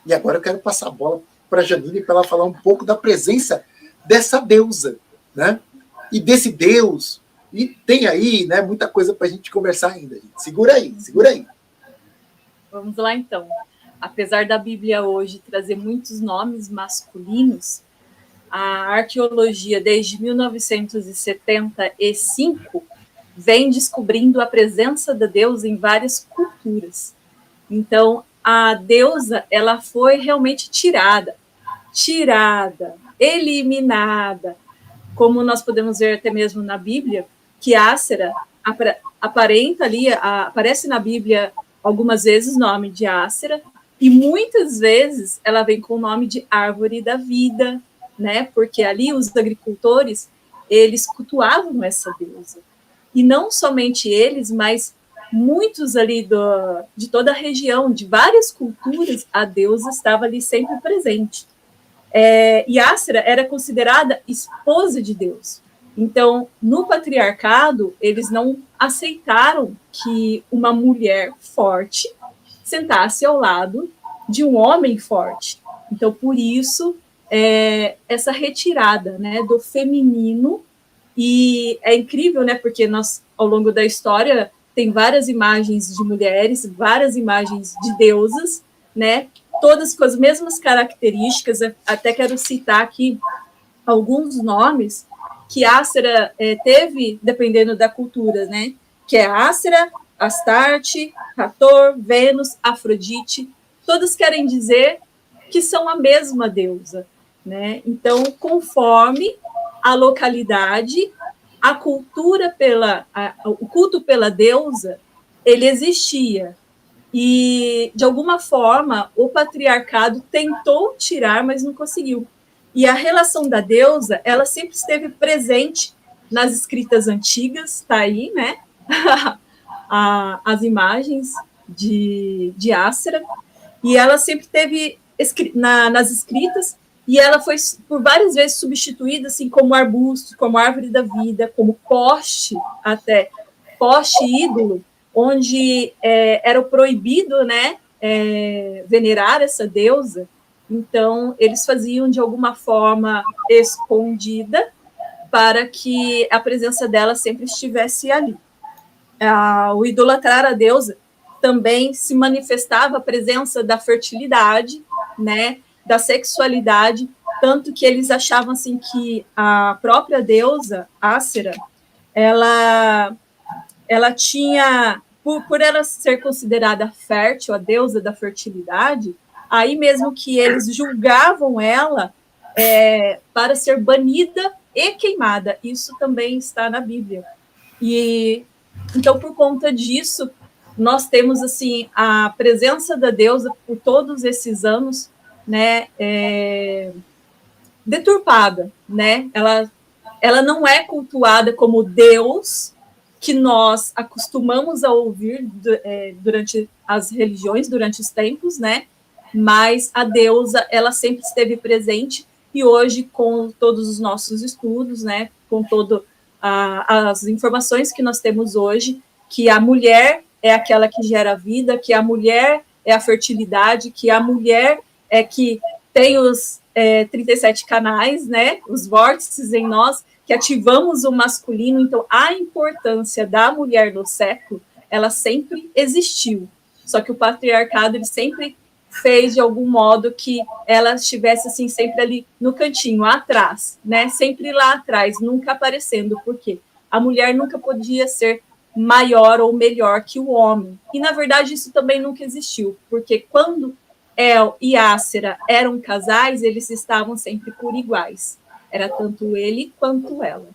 E agora eu quero passar a bola para a Janine para ela falar um pouco da presença dessa deusa, né? E desse Deus. E tem aí, né, muita coisa para a gente conversar ainda. Gente. Segura aí, segura aí. Vamos lá, então. Apesar da Bíblia hoje trazer muitos nomes masculinos, a arqueologia, desde 1975, vem descobrindo a presença da deusa em várias culturas. Então, a deusa, ela foi realmente tirada, eliminada, como nós podemos ver até mesmo na Bíblia, que Ácera aparece na Bíblia algumas vezes o nome de Ácera, e muitas vezes ela vem com o nome de árvore da vida, né? Porque ali os agricultores, eles cultuavam essa deusa. E não somente eles, mas muitos ali de toda a região, de várias culturas, a deusa estava ali sempre presente. E Ácera era considerada esposa de Deus. Então, no patriarcado, eles não aceitaram que uma mulher forte sentasse ao lado de um homem forte. Então, por isso, essa retirada, né, do feminino. E é incrível, né, porque nós, ao longo da história, tem várias imagens de mulheres, várias imagens de deusas, né, todas com as mesmas características. Até quero citar aqui alguns nomes que Ácera teve, dependendo da cultura, né, que é Ácera, Astarte, Hathor, Vênus, Afrodite, todas querem dizer que são a mesma deusa, né? Então, conforme a localidade, a cultura o culto pela deusa, ele existia. E, de alguma forma, o patriarcado tentou tirar, mas não conseguiu. E a relação da deusa, ela sempre esteve presente nas escritas antigas, tá aí, né? As imagens de Ácera, e ela sempre teve nas escritas, e ela foi por várias vezes substituída, assim, como arbusto, como árvore da vida, como poste, até poste ídolo, onde era proibido, né, venerar essa deusa. Então, eles faziam de alguma forma escondida para que a presença dela sempre estivesse ali. O idolatrar a deusa também se manifestava a presença da fertilidade, né, da sexualidade, tanto que eles achavam assim que a própria deusa Ácera, ela tinha, por ela ser considerada fértil, a deusa da fertilidade, aí mesmo que eles julgavam ela para ser banida e queimada. Isso também está na Bíblia. E então, por conta disso, nós temos assim a presença da deusa por todos esses anos, né, deturpada, né? Ela não é cultuada como Deus que nós acostumamos a ouvir durante as religiões, durante os tempos, né? Mas a deusa, ela sempre esteve presente, e hoje, com todos os nossos estudos, né, com todas as informações que nós temos hoje, que a mulher é aquela que gera vida, que a mulher é a fertilidade, que a mulher é que tem os 37 canais, né, os vórtices em nós, que ativamos o masculino. Então, a importância da mulher no século, ela sempre existiu. Só que o patriarcado, ele sempre fez de algum modo que ela estivesse assim sempre ali no cantinho, atrás, né? Sempre lá atrás, nunca aparecendo. Por quê? A mulher nunca podia ser maior ou melhor que o homem. E, na verdade, isso também nunca existiu, porque quando El e Ácera eram casais, eles estavam sempre por iguais. Era tanto ele quanto ela.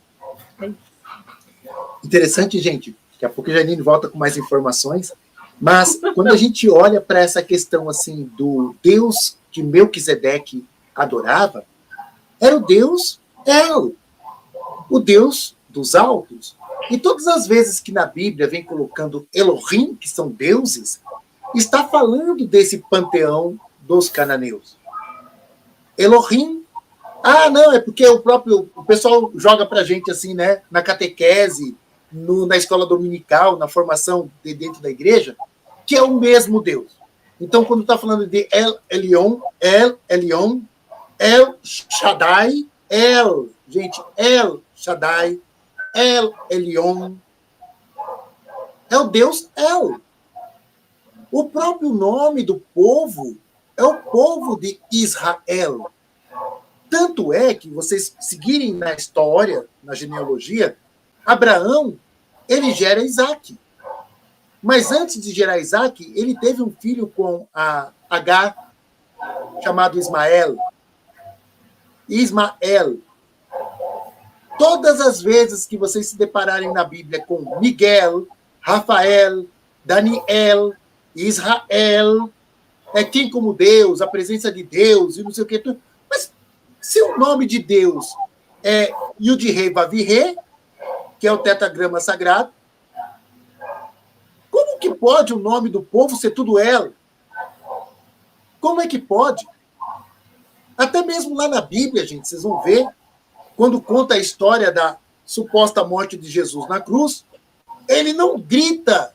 Interessante, gente. Daqui a pouco a Janine volta com mais informações. Mas quando a gente olha para essa questão assim do Deus que Melquisedeque adorava, era o Deus El, o Deus dos altos. E todas as vezes que na Bíblia vem colocando Elohim, que são deuses, está falando desse panteão dos cananeus. Elohim. Ah, não, é porque o pessoal joga para a gente assim, né, na catequese, na escola dominical, na formação dentro da igreja, que é o mesmo Deus. Então, quando está falando de El Elyon, El Shaddai, gente, El Shaddai, El Elyon, é o Deus El. O próprio nome do povo é o povo de Israel. Tanto é que vocês seguirem na história, na genealogia, Abraão, ele gera Isaac. Mas antes de gerar Isaac, ele teve um filho com a Agar, chamado Ismael. Ismael. Todas as vezes que vocês se depararem na Bíblia com Miguel, Rafael, Daniel, Israel, quem como Deus, a presença de Deus e não sei o que. Mas se o nome de Deus é Yud-Rei Vav-Rei, que é o tetragrama sagrado, como que pode o nome do povo ser tudo El? Como é que pode? Até mesmo lá na Bíblia, gente, vocês vão ver, quando conta a história da suposta morte de Jesus na cruz, ele não grita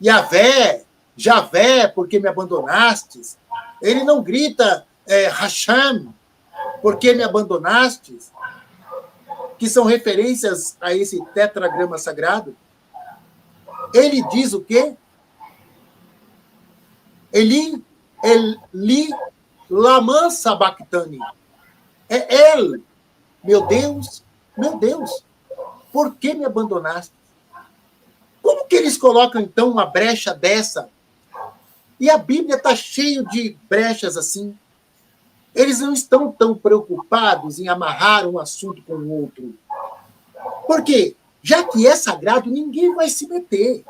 Yahvé, Javé, porque me abandonastes. Ele não grita Hashem, porque me abandonastes, que são referências a esse tetragrama sagrado. Ele diz o quê? Eli lama sabachthani. É El, meu Deus, por que me abandonaste? Como que eles colocam, então, uma brecha dessa? E a Bíblia está cheia de brechas assim. Eles não estão tão preocupados em amarrar um assunto com o outro. Por quê? Já que é sagrado, ninguém vai se meter.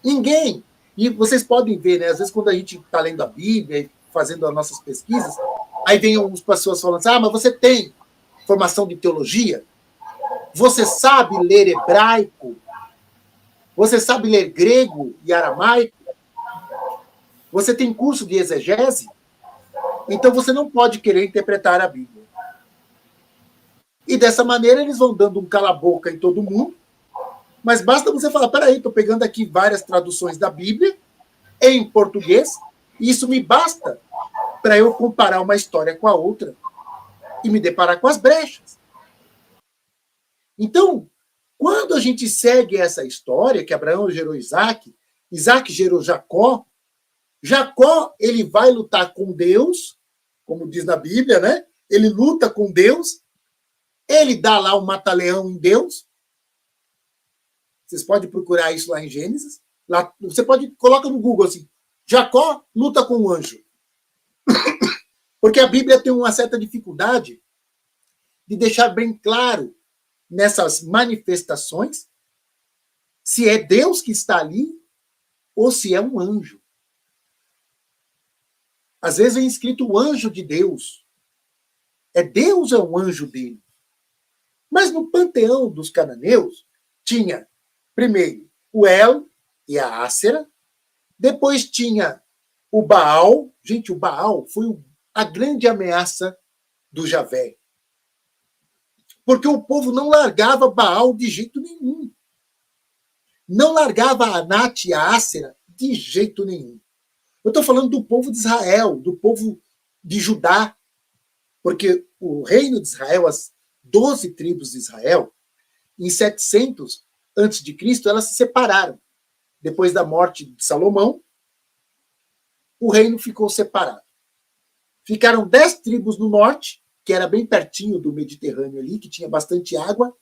Ninguém. E vocês podem ver, né? Às vezes, quando a gente está lendo a Bíblia, fazendo as nossas pesquisas, aí vem algumas pessoas falando assim, mas você tem formação de teologia? Você sabe ler hebraico? Você sabe ler grego e aramaico? Você tem curso de exegese? Então você não pode querer interpretar a Bíblia. E dessa maneira eles vão dando um cala-boca em todo mundo, mas basta você falar, peraí, estou pegando aqui várias traduções da Bíblia em português, e isso me basta para eu comparar uma história com a outra e me deparar com as brechas. Então, quando a gente segue essa história, que Abraão gerou Isaac, Isaac gerou Jacó, Jacó, ele vai lutar com Deus, como diz na Bíblia, né? Ele luta com Deus, ele dá lá um mata-leão em Deus. Vocês podem procurar isso lá em Gênesis. Lá, você coloca no Google assim, Jacó luta com o anjo. Porque a Bíblia tem uma certa dificuldade de deixar bem claro nessas manifestações se é Deus que está ali ou se é um anjo. Às vezes é escrito o anjo de Deus. É Deus ou é um anjo dele? Mas no panteão dos cananeus tinha, primeiro, o El e a Ácera, depois tinha o Baal. Gente, o Baal foi a grande ameaça do Javé. Porque o povo não largava Baal de jeito nenhum. Não largava a Anat e a Ácera de jeito nenhum. Eu estou falando do povo de Israel, do povo de Judá, porque o reino de Israel, as 12 tribos de Israel, em 700 a.C., elas se separaram. Depois da morte de Salomão, o reino ficou separado. Ficaram 10 tribos no norte, que era bem pertinho do Mediterrâneo ali, que tinha bastante água,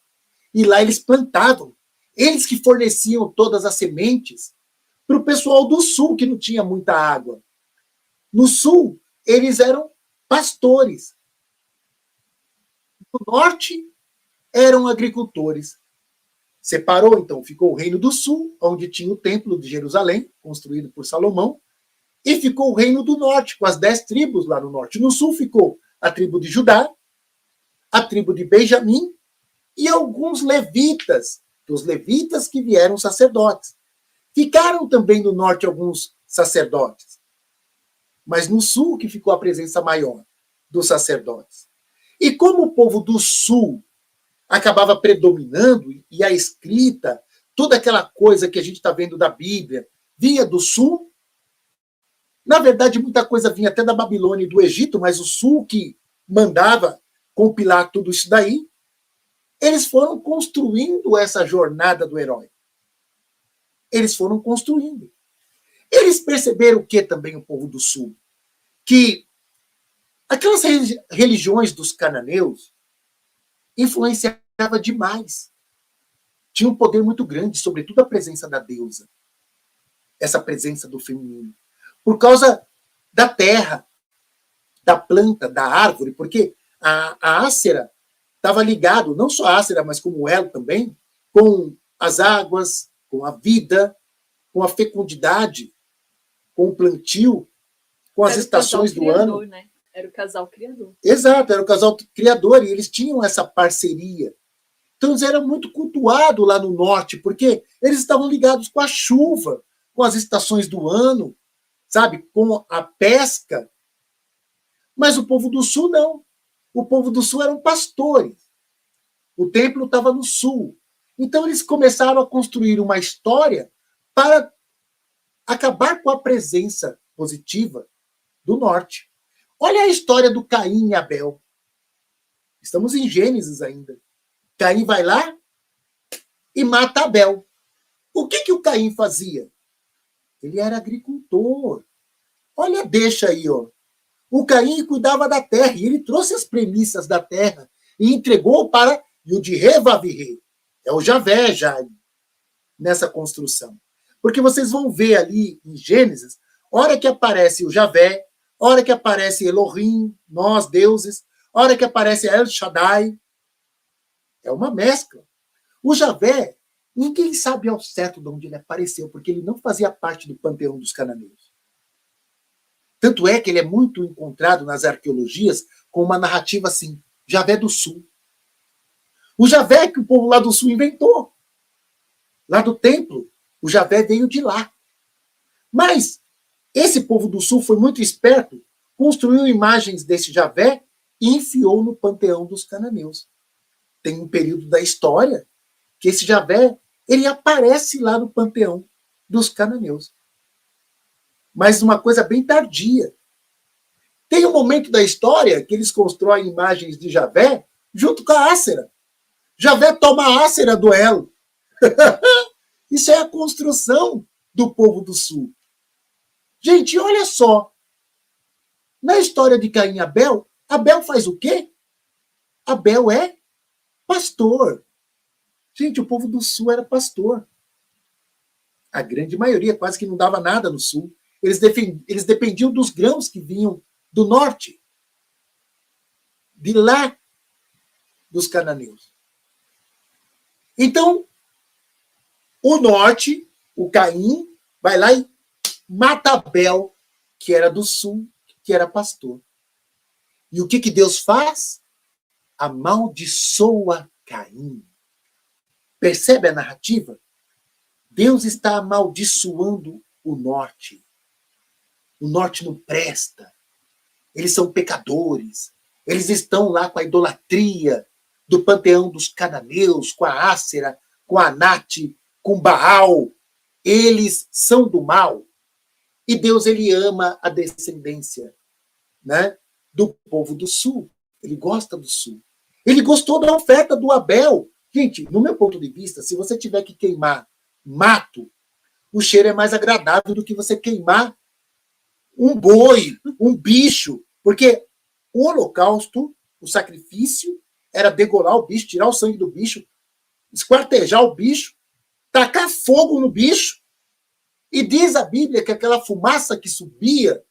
e lá eles plantavam. Eles que forneciam todas as sementes para o pessoal do sul, que não tinha muita água. No sul, eles eram pastores. No norte, eram agricultores. Separou, então, ficou o Reino do Sul, onde tinha o Templo de Jerusalém, construído por Salomão, e ficou o Reino do Norte, com as 10 tribos lá no norte. No sul ficou a tribo de Judá, a tribo de Benjamim e alguns levitas, dos levitas que vieram sacerdotes. Ficaram também no norte alguns sacerdotes, mas no sul que ficou a presença maior dos sacerdotes. E como o povo do sul acabava predominando, e a escrita, toda aquela coisa que a gente está vendo da Bíblia, vinha do sul, Na verdade, muita coisa vinha até da Babilônia e do Egito, mas o sul que mandava compilar tudo isso daí, eles foram construindo essa jornada do herói. Eles foram construindo. Eles perceberam o que também, o povo do sul? Que aquelas religiões dos cananeus influenciava demais. Tinha um poder muito grande, sobretudo a presença da deusa. Essa presença do feminino. Por causa da terra, da planta, da árvore, porque a Ácera estava ligado, não só a Ácera, mas como o El também, com as águas, com a vida, com a fecundidade, com o plantio, com as estações do ano. Né? Era o casal criador. Exato, era o casal criador, e eles tinham essa parceria. Então, eles eram muito cultuados lá no norte, porque eles estavam ligados com a chuva, com as estações do ano, sabe, com a pesca. Mas o povo do sul, não. O povo do sul eram pastores. O templo estava no sul. Então, eles começaram a construir uma história para acabar com a presença positiva do norte. Olha a história do Caim e Abel. Estamos em Gênesis ainda. Caim vai lá e mata Abel. O que o Caim fazia? Ele era agricultor. Olha, deixa aí, ó. O Caim cuidava da terra, e ele trouxe as premissas da terra e entregou para Yud-He Vav-He. É o Javé já nessa construção. Porque vocês vão ver ali em Gênesis, hora que aparece o Javé, hora que aparece Elohim, nós, deuses, hora que aparece El Shaddai. É uma mescla. O Javé, ninguém sabe ao certo de onde ele apareceu, porque ele não fazia parte do panteão dos cananeus. Tanto é que ele é muito encontrado nas arqueologias com uma narrativa assim, Javé do Sul. O Javé que o povo lá do Sul inventou. Lá do templo, o Javé veio de lá. Mas esse povo do Sul foi muito esperto, construiu imagens desse Javé e enfiou no panteão dos cananeus. Tem um período da história que esse Javé, ele aparece lá no panteão dos cananeus. Mas uma coisa bem tardia. Tem um momento da história que eles constroem imagens de Javé junto com a Ácera. Javé toma a Ácera do El. Isso é a construção do povo do Sul. Gente, olha só. Na história de Caim e Abel, Abel faz o quê? Abel é pastor. Gente, o povo do Sul era pastor. A grande maioria quase que não dava nada no Sul. Eles dependiam dos grãos que vinham do norte. De lá, dos cananeus. Então, o norte, o Caim, vai lá e mata Abel, que era do sul, que era pastor. E o que Deus faz? Amaldiçoa Caim. Percebe a narrativa? Deus está amaldiçoando o norte. O norte não presta. Eles são pecadores. Eles estão lá com a idolatria do panteão dos cananeus, com a Ácera, com a Anate, com Baal. Eles são do mal. E Deus, ele ama a descendência, né, do povo do sul. Ele gosta do sul. Ele gostou da oferta do Abel. Gente, no meu ponto de vista, se você tiver que queimar mato, o cheiro é mais agradável do que você queimar um boi, um bicho, porque o holocausto, o sacrifício, era degolar o bicho, tirar o sangue do bicho, esquartejar o bicho, tacar fogo no bicho, e diz a Bíblia que aquela fumaça que subia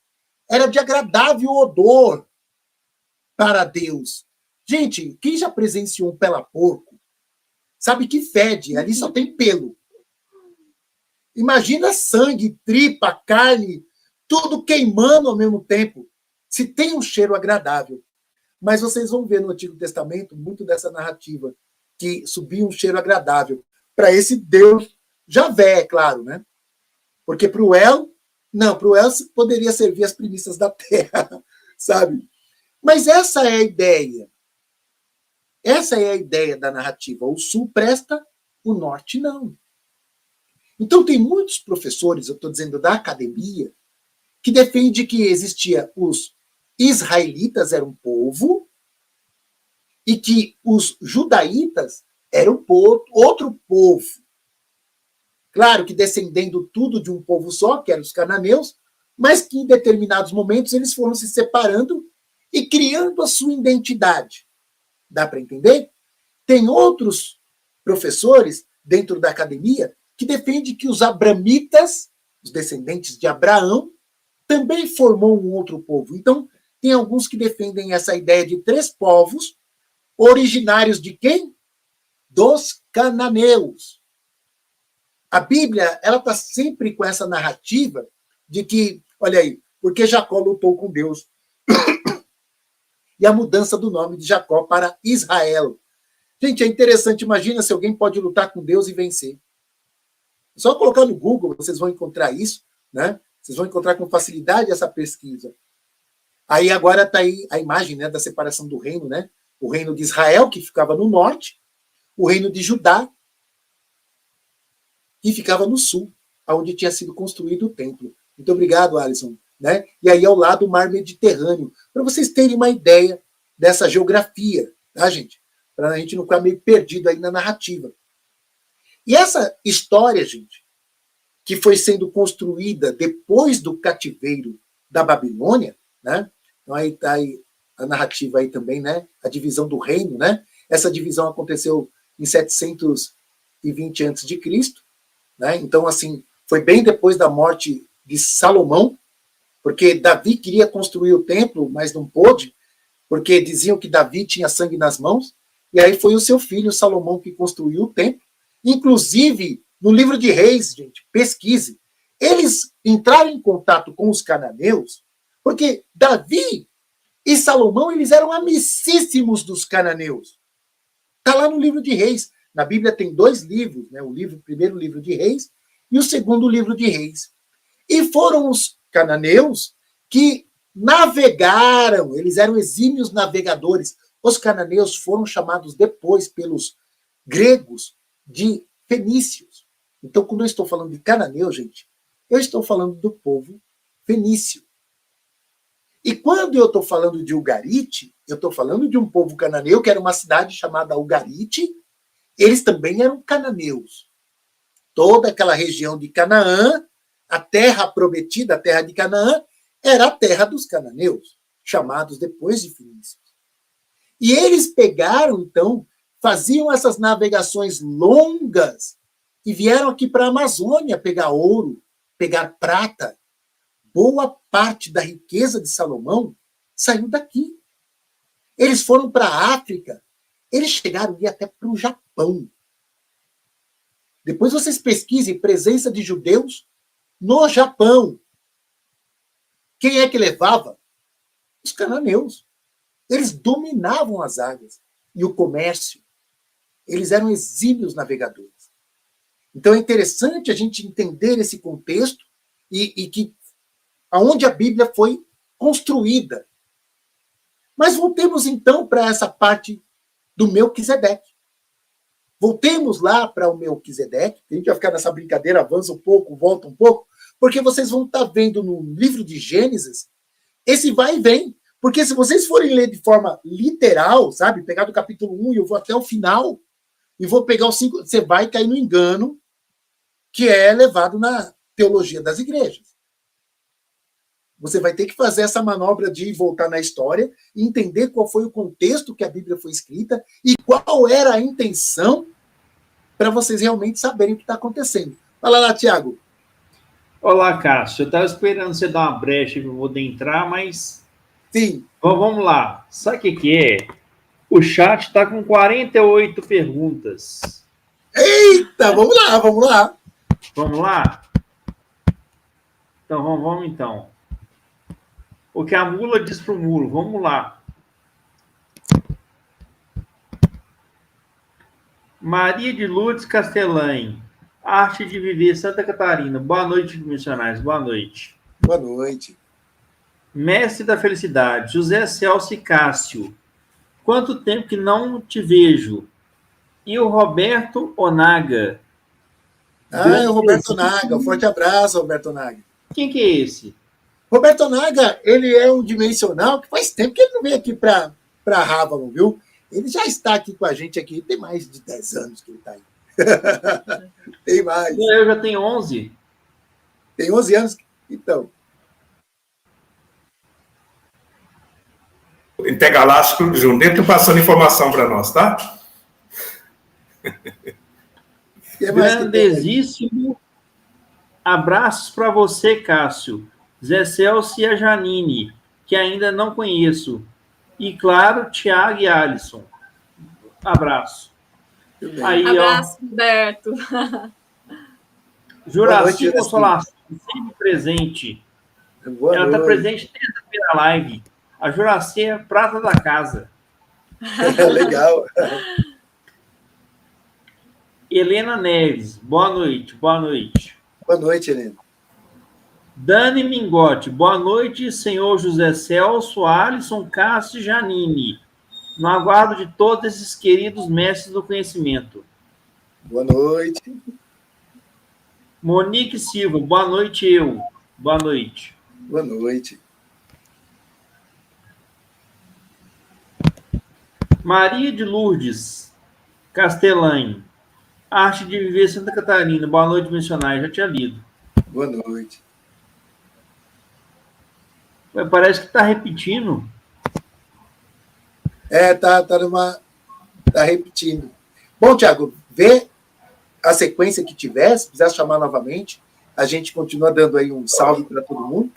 era de agradável odor para Deus. Gente, quem já presenciou um pela-porco sabe que fede, ali só tem pelo. Imagina sangue, tripa, carne, tudo queimando ao mesmo tempo. Se tem um cheiro agradável. Mas vocês vão ver no Antigo Testamento muito dessa narrativa, que subia um cheiro agradável para esse Deus Javé, é claro, né? Porque para o El, não, para o El poderia servir as primícias da terra, sabe? Mas essa é a ideia. Essa é a ideia da narrativa. O sul presta, o norte não. Então tem muitos professores, eu estou dizendo da academia, que defende que existia os israelitas, era um povo, e que os judaítas eram outro povo. Claro que descendendo tudo de um povo só, que eram os cananeus, mas que em determinados momentos eles foram se separando e criando a sua identidade. Dá para entender? Tem outros professores dentro da academia que defendem que os abramitas, os descendentes de Abraão, também formou um outro povo. Então, tem alguns que defendem essa ideia de 3 povos, originários de quem? Dos cananeus. A Bíblia, ela está sempre com essa narrativa de que, olha aí, porque Jacó lutou com Deus. E a mudança do nome de Jacó para Israel. Gente, é interessante, imagina se alguém pode lutar com Deus e vencer. É só colocar no Google, vocês vão encontrar isso, né? Vocês vão encontrar com facilidade essa pesquisa. Aí agora está aí a imagem, né, da separação do reino, né? O reino de Israel, que ficava no norte, o reino de Judá, que ficava no sul, onde tinha sido construído o templo. Muito obrigado, Alisson. Né? E aí ao lado o mar Mediterrâneo, para vocês terem uma ideia dessa geografia, tá, gente? Para a gente não ficar meio perdido aí na narrativa. E essa história, gente, que foi sendo construída depois do cativeiro da Babilônia, né? Então aí está aí a narrativa aí também, né? A divisão do reino, né? Essa divisão aconteceu em 720 a.C., né? Então, assim, foi bem depois da morte de Salomão, porque Davi queria construir o templo, mas não pôde, porque diziam que Davi tinha sangue nas mãos, e aí foi o seu filho Salomão que construiu o templo. Inclusive, no livro de Reis, gente, pesquise, eles entraram em contato com os cananeus, porque Davi e Salomão, eles eram amicíssimos dos cananeus. Está lá no livro de Reis. Na Bíblia tem 2 livros, né? O primeiro livro de Reis e o segundo livro de Reis. E foram os cananeus que navegaram, eles eram exímios navegadores. Os cananeus foram chamados depois pelos gregos de fenícios. Então, quando eu estou falando de cananeu, gente, eu estou falando do povo fenício. E quando eu estou falando de Ugarite, eu estou falando de um povo cananeu, que era uma cidade chamada Ugarite. Eles também eram cananeus. Toda aquela região de Canaã, a terra prometida, a terra de Canaã, era a terra dos cananeus, chamados depois de fenícios. E eles pegaram, então, faziam essas navegações longas e vieram aqui para a Amazônia pegar ouro, pegar prata. Boa parte da riqueza de Salomão saiu daqui. Eles foram para a África, eles chegaram a ir até para o Japão. Depois vocês pesquisem presença de judeus no Japão. Quem é que levava? Os cananeus. Eles dominavam as águas e o comércio. Eles eram exímios navegadores. Então é interessante a gente entender esse contexto e que aonde a Bíblia foi construída. Mas voltemos então para essa parte do Melquisedeque. Voltemos lá para o Melquisedeque. A gente vai ficar nessa brincadeira, avança um pouco, volta um pouco, porque vocês vão estar vendo no livro de Gênesis esse vai e vem. Porque se vocês forem ler de forma literal, sabe, pegar do capítulo 1 e eu vou até o final, e vou pegar os 5, você vai cair no engano que é levado na teologia das igrejas. Você vai ter que fazer essa manobra de voltar na história e entender qual foi o contexto que a Bíblia foi escrita e qual era a intenção para vocês realmente saberem o que está acontecendo. Fala lá, Tiago. Olá, Cássio. Eu estava esperando você dar uma brecha para eu poder entrar, mas... Sim. Bom, vamos lá. Sabe o que é? O chat está com 48 perguntas. Eita, vamos lá, vamos lá. Vamos lá? Então, vamos então. O que a mula diz para o mulo. Vamos lá. Maria de Lourdes Castellani. Arte de Viver, Santa Catarina. Boa noite, missionários. Boa noite. Boa noite. Mestre da Felicidade. José Celso e Cássio. Quanto tempo que não te vejo? E o Roberto Onaga. Ah, é o Roberto Onaga. Um forte abraço, Roberto Onaga. Quem que é esse? Roberto Onaga, ele é um dimensional que faz tempo que ele não vem aqui para Ravalon, viu? Ele já está aqui com a gente aqui, tem mais de 10 anos que ele está aí. Tem mais. Eu já tenho 11. Tem 11 anos, então. Intergaláctico Jundeto passando informação para nós, tá? Grandezíssimo abraços para você, Cássio, Zé Celso e a Janine, que ainda não conheço. E, claro, Tiago e Alisson. Abraço. Aí, abraço, Roberto. Juraci Consolação, sempre presente. Ela está presente desde a primeira live. A Juraci é a prata da casa. Legal. Helena Neves, boa noite, boa noite. Boa noite, Helena. Dani Mingotti, boa noite, senhor José Celso, Alisson, Cássio e Janine. No aguardo de todos esses queridos mestres do conhecimento. Boa noite. Monique Silva, boa noite, eu. Boa noite. Boa noite. Maria de Lourdes Castellani, Arte de Viver Santa Catarina, boa noite, missionário, já tinha lido. Boa noite. Parece que está repetindo. Tá repetindo. Bom, Tiago, vê a sequência que tiver, se quiser chamar novamente, a gente continua dando aí um salve para todo mundo.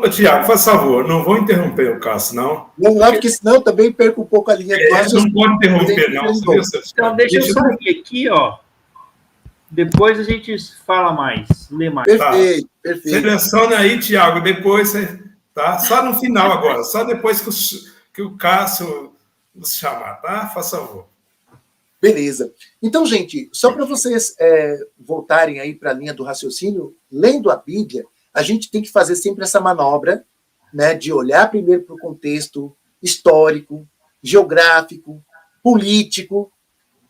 Tiago, faz favor, não vou interromper o Cássio, não. Não, porque senão também perco um pouco a linha do raciocínio. Não pode interromper, não. Então, deixa eu sair aqui, ó. Depois a gente fala mais, lê mais. Perfeito, perfeito. Seleciona aí, Tiago, depois, tá? Só no final agora, só depois que o Cássio nos chamar, tá? Faz favor. Beleza. Então, gente, só para vocês voltarem aí para a linha do raciocínio, lendo a Bíblia, a gente tem que fazer sempre essa manobra, né, de olhar primeiro para o contexto histórico, geográfico, político,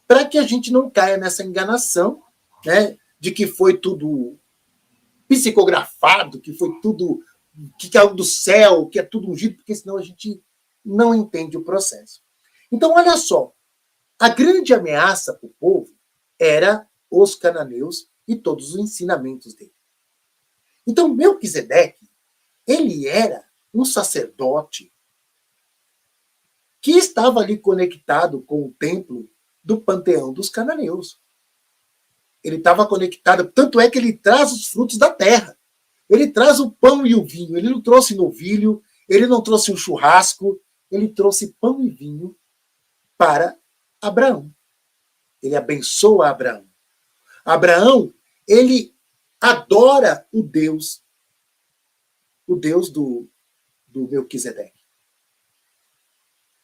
para que a gente não caia nessa enganação, né, de que foi tudo psicografado, que foi tudo que caiu do céu, que é tudo ungido, porque senão a gente não entende o processo. Então, olha só, a grande ameaça para o povo era os cananeus e todos os ensinamentos dele. Então, Melquisedeque, ele era um sacerdote que estava ali conectado com o templo do panteão dos cananeus. Ele estava conectado, tanto é que ele traz os frutos da terra. Ele traz o pão e o vinho. Ele não trouxe novilho, ele não trouxe um churrasco, ele trouxe pão e vinho para Abraão. Ele abençoa Abraão. Abraão, ele adora o Deus do Melquisedeque.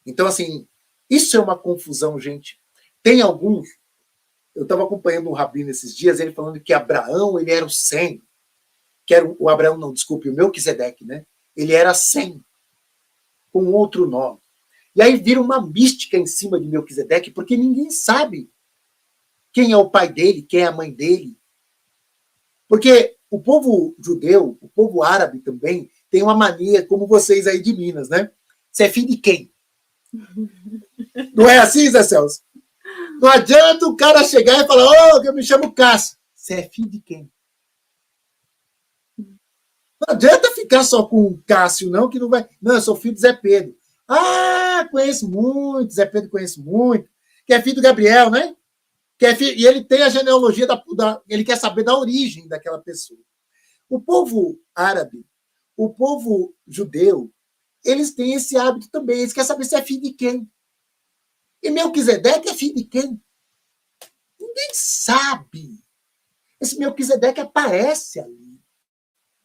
Então, assim, isso é uma confusão, gente. Tem alguns... Eu estava acompanhando um rabino esses dias, ele falando que Abraão, ele era o Sem. Que era o Abraão, não, desculpe, o Melquisedeque, né? Ele era Sem, com outro nome. E aí vira uma mística em cima de Melquisedeque, porque ninguém sabe quem é o pai dele, quem é a mãe dele. Porque o povo judeu, o povo árabe também, tem uma mania, como vocês aí de Minas, né? Você é filho de quem? Não é assim, Zé Celso? Não adianta o cara chegar e falar, eu me chamo Cássio. Você é filho de quem? Não adianta ficar só com Cássio, não, que não vai... Não, eu sou filho de Zé Pedro. Ah, conheço muito, Zé Pedro conheço muito. Que é filho do Gabriel, né? Que é filho, e ele tem a genealogia, ele quer saber da origem daquela pessoa. O povo árabe, o povo judeu, eles têm esse hábito também. Eles querem saber se é filho de quem. E Melquisedeque é filho de quem? Ninguém sabe. Esse Melquisedeque aparece ali.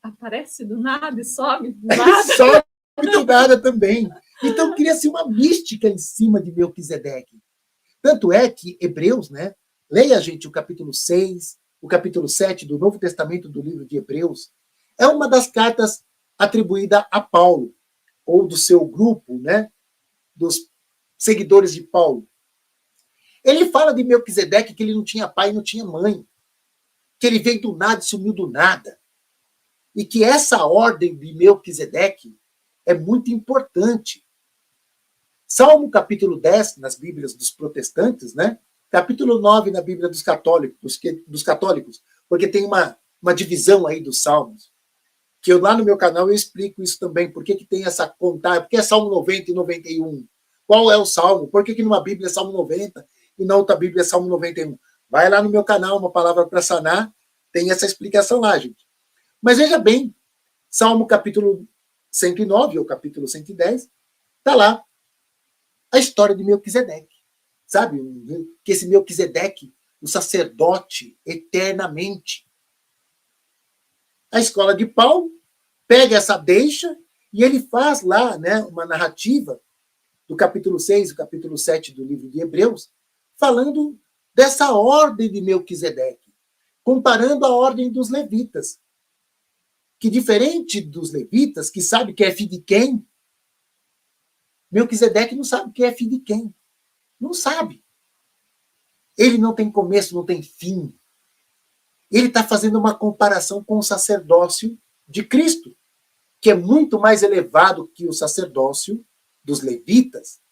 Aparece do nada e some do nada. Sobe do nada também. Então cria-se uma mística em cima de Melquisedeque. Tanto é que Hebreus, né? Leia, gente, o capítulo 6, o capítulo 7 do Novo Testamento do livro de Hebreus. É uma das cartas atribuída a Paulo, ou do seu grupo, né? Dos seguidores de Paulo. Ele fala de Melquisedeque que ele não tinha pai e não tinha mãe. Que ele veio do nada e sumiu do nada. e que essa ordem de Melquisedeque é muito importante. Salmo capítulo 10, nas Bíblias dos protestantes, né? Capítulo 9 na Bíblia dos católicos, porque tem uma divisão aí dos salmos, que eu, lá no meu canal eu explico isso também, por que tem essa contagem, por que é Salmo 90 e 91? Qual é o salmo? Por que numa Bíblia é Salmo 90 e na outra Bíblia é Salmo 91? Vai lá no meu canal, Uma Palavra para Sanar, tem essa explicação lá, gente. Mas veja bem, Salmo capítulo 109, ou capítulo 110, está lá a história de Melquisedeque. Sabe? Que esse Melquisedeque, o sacerdote eternamente. A escola de Paulo pega essa deixa e ele faz lá, né, uma narrativa do capítulo 6 e capítulo 7 do livro de Hebreus, falando dessa ordem de Melquisedeque, comparando a ordem dos levitas, que diferente dos levitas, que sabe que é filho de quem, Melquisedeque não sabe que é filho de quem. Não sabe. Ele não tem começo, não tem fim. Ele está fazendo uma comparação com o sacerdócio de Cristo, que é muito mais elevado que o sacerdócio dos levitas.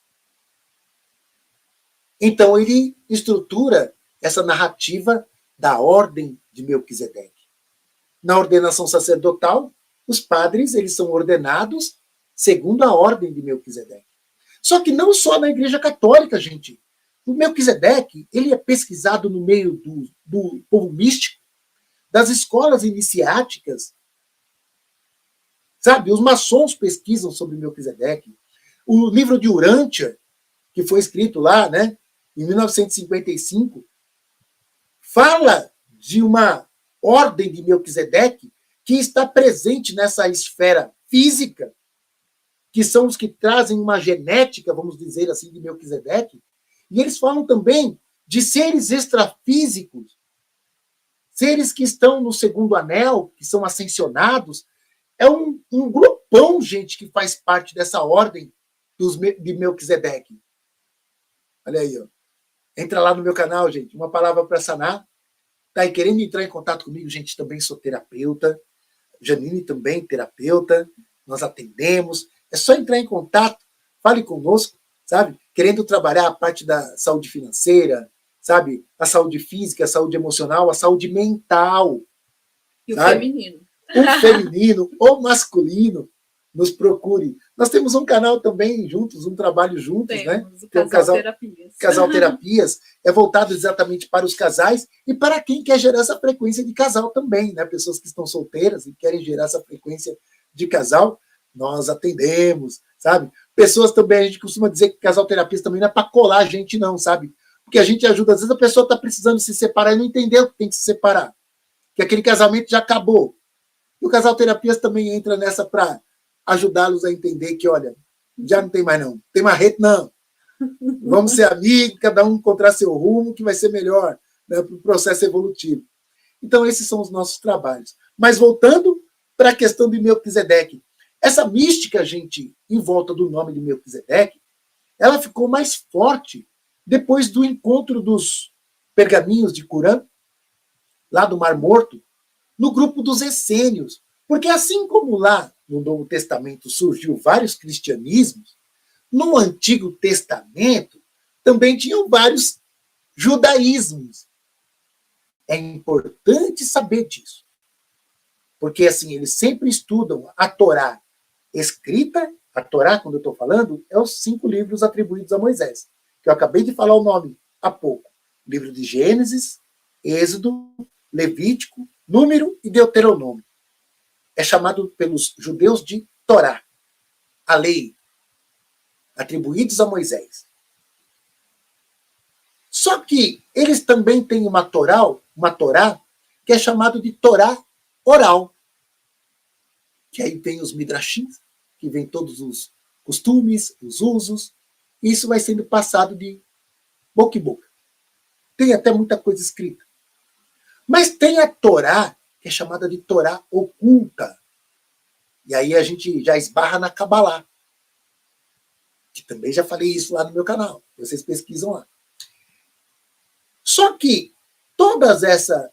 Então, ele estrutura essa narrativa da ordem de Melquisedeque. Na ordenação sacerdotal, os padres eles são ordenados segundo a ordem de Melquisedeque. Só que não só na Igreja Católica, gente. O Melquisedeque ele é pesquisado no meio do povo místico, das escolas iniciáticas. Sabe, os maçons pesquisam sobre Melquisedeque. O livro de Urântia, que foi escrito lá, né, em 1955, fala de uma ordem de Melquisedeque que está presente nessa esfera física, que são os que trazem uma genética, vamos dizer assim, de Melquisedeque, e eles falam também de seres extrafísicos, seres que estão no segundo anel, que são ascensionados. É um grupão, gente, que faz parte dessa ordem de Melquisedeque. Olha aí, ó. Entra lá no meu canal, gente, Uma Palavra para Sanar. Tá aí querendo entrar em contato comigo, gente, também sou terapeuta. Janine também, terapeuta. Nós atendemos. É só entrar em contato, fale conosco, sabe? Querendo trabalhar a parte da saúde financeira, sabe? A saúde física, a saúde emocional, a saúde mental. E sabe? O feminino. O feminino, o masculino, nos procure. Nós temos um canal também juntos, um trabalho juntos, Temos, né? O Casal Terapias. Casal Terapias é voltado exatamente para os casais e para quem quer gerar essa frequência de casal também, né? Pessoas que estão solteiras e querem gerar essa frequência de casal, nós atendemos, sabe? Pessoas também, a gente costuma dizer que Casal Terapias também não é para colar a gente, não, sabe? Porque a gente ajuda, às vezes a pessoa está precisando se separar e não entendeu que tem que se separar, que aquele casamento já acabou. E o Casal Terapias também entra nessa para ajudá-los a entender que, olha, já não tem mais não, tem mais rede não. Vamos ser amigos, cada um encontrar seu rumo, que vai ser melhor, né, para o processo evolutivo. Então, esses são os nossos trabalhos. Mas voltando para a questão de Melquisedeque, essa mística, gente, em volta do nome de Melquisedeque, ela ficou mais forte depois do encontro dos pergaminhos de Qumran, lá do Mar Morto, no grupo dos essênios. Porque assim como lá no Novo Testamento surgiu vários cristianismos, no Antigo Testamento também tinham vários judaísmos. É importante saber disso. Porque assim, eles sempre estudam a Torá escrita, a Torá, quando eu estou falando, é os 5 livros atribuídos a Moisés, que eu acabei de falar o nome há pouco. Livro de Gênesis, Êxodo, Levítico, Número e Deuteronômio. É chamado pelos judeus de Torá, a lei, atribuídos a Moisés. Só que eles também têm uma Torá, que é chamado de Torá oral. Que aí tem os midrashim, que vem todos os costumes, os usos, e isso vai sendo passado de boca em boca. Tem até muita coisa escrita. Mas tem a Torá, que é chamada de Torá oculta. E aí a gente já esbarra na Cabalá, que também já falei isso lá no meu canal. Vocês pesquisam lá. Só que todos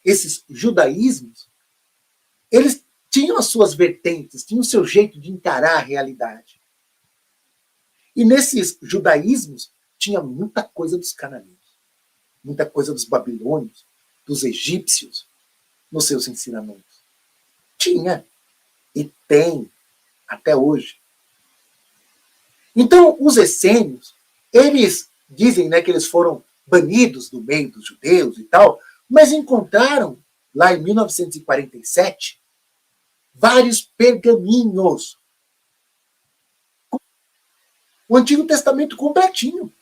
esses judaísmos, eles tinham as suas vertentes, tinham o seu jeito de encarar a realidade. E nesses judaísmos tinha muita coisa dos cananeus, muita coisa dos babilônios, dos egípcios, nos seus ensinamentos. Tinha e tem até hoje. Então, os essênios, eles dizem, né, que eles foram banidos do meio dos judeus e tal, mas encontraram, lá em 1947, vários pergaminhos. O Antigo Testamento completinho.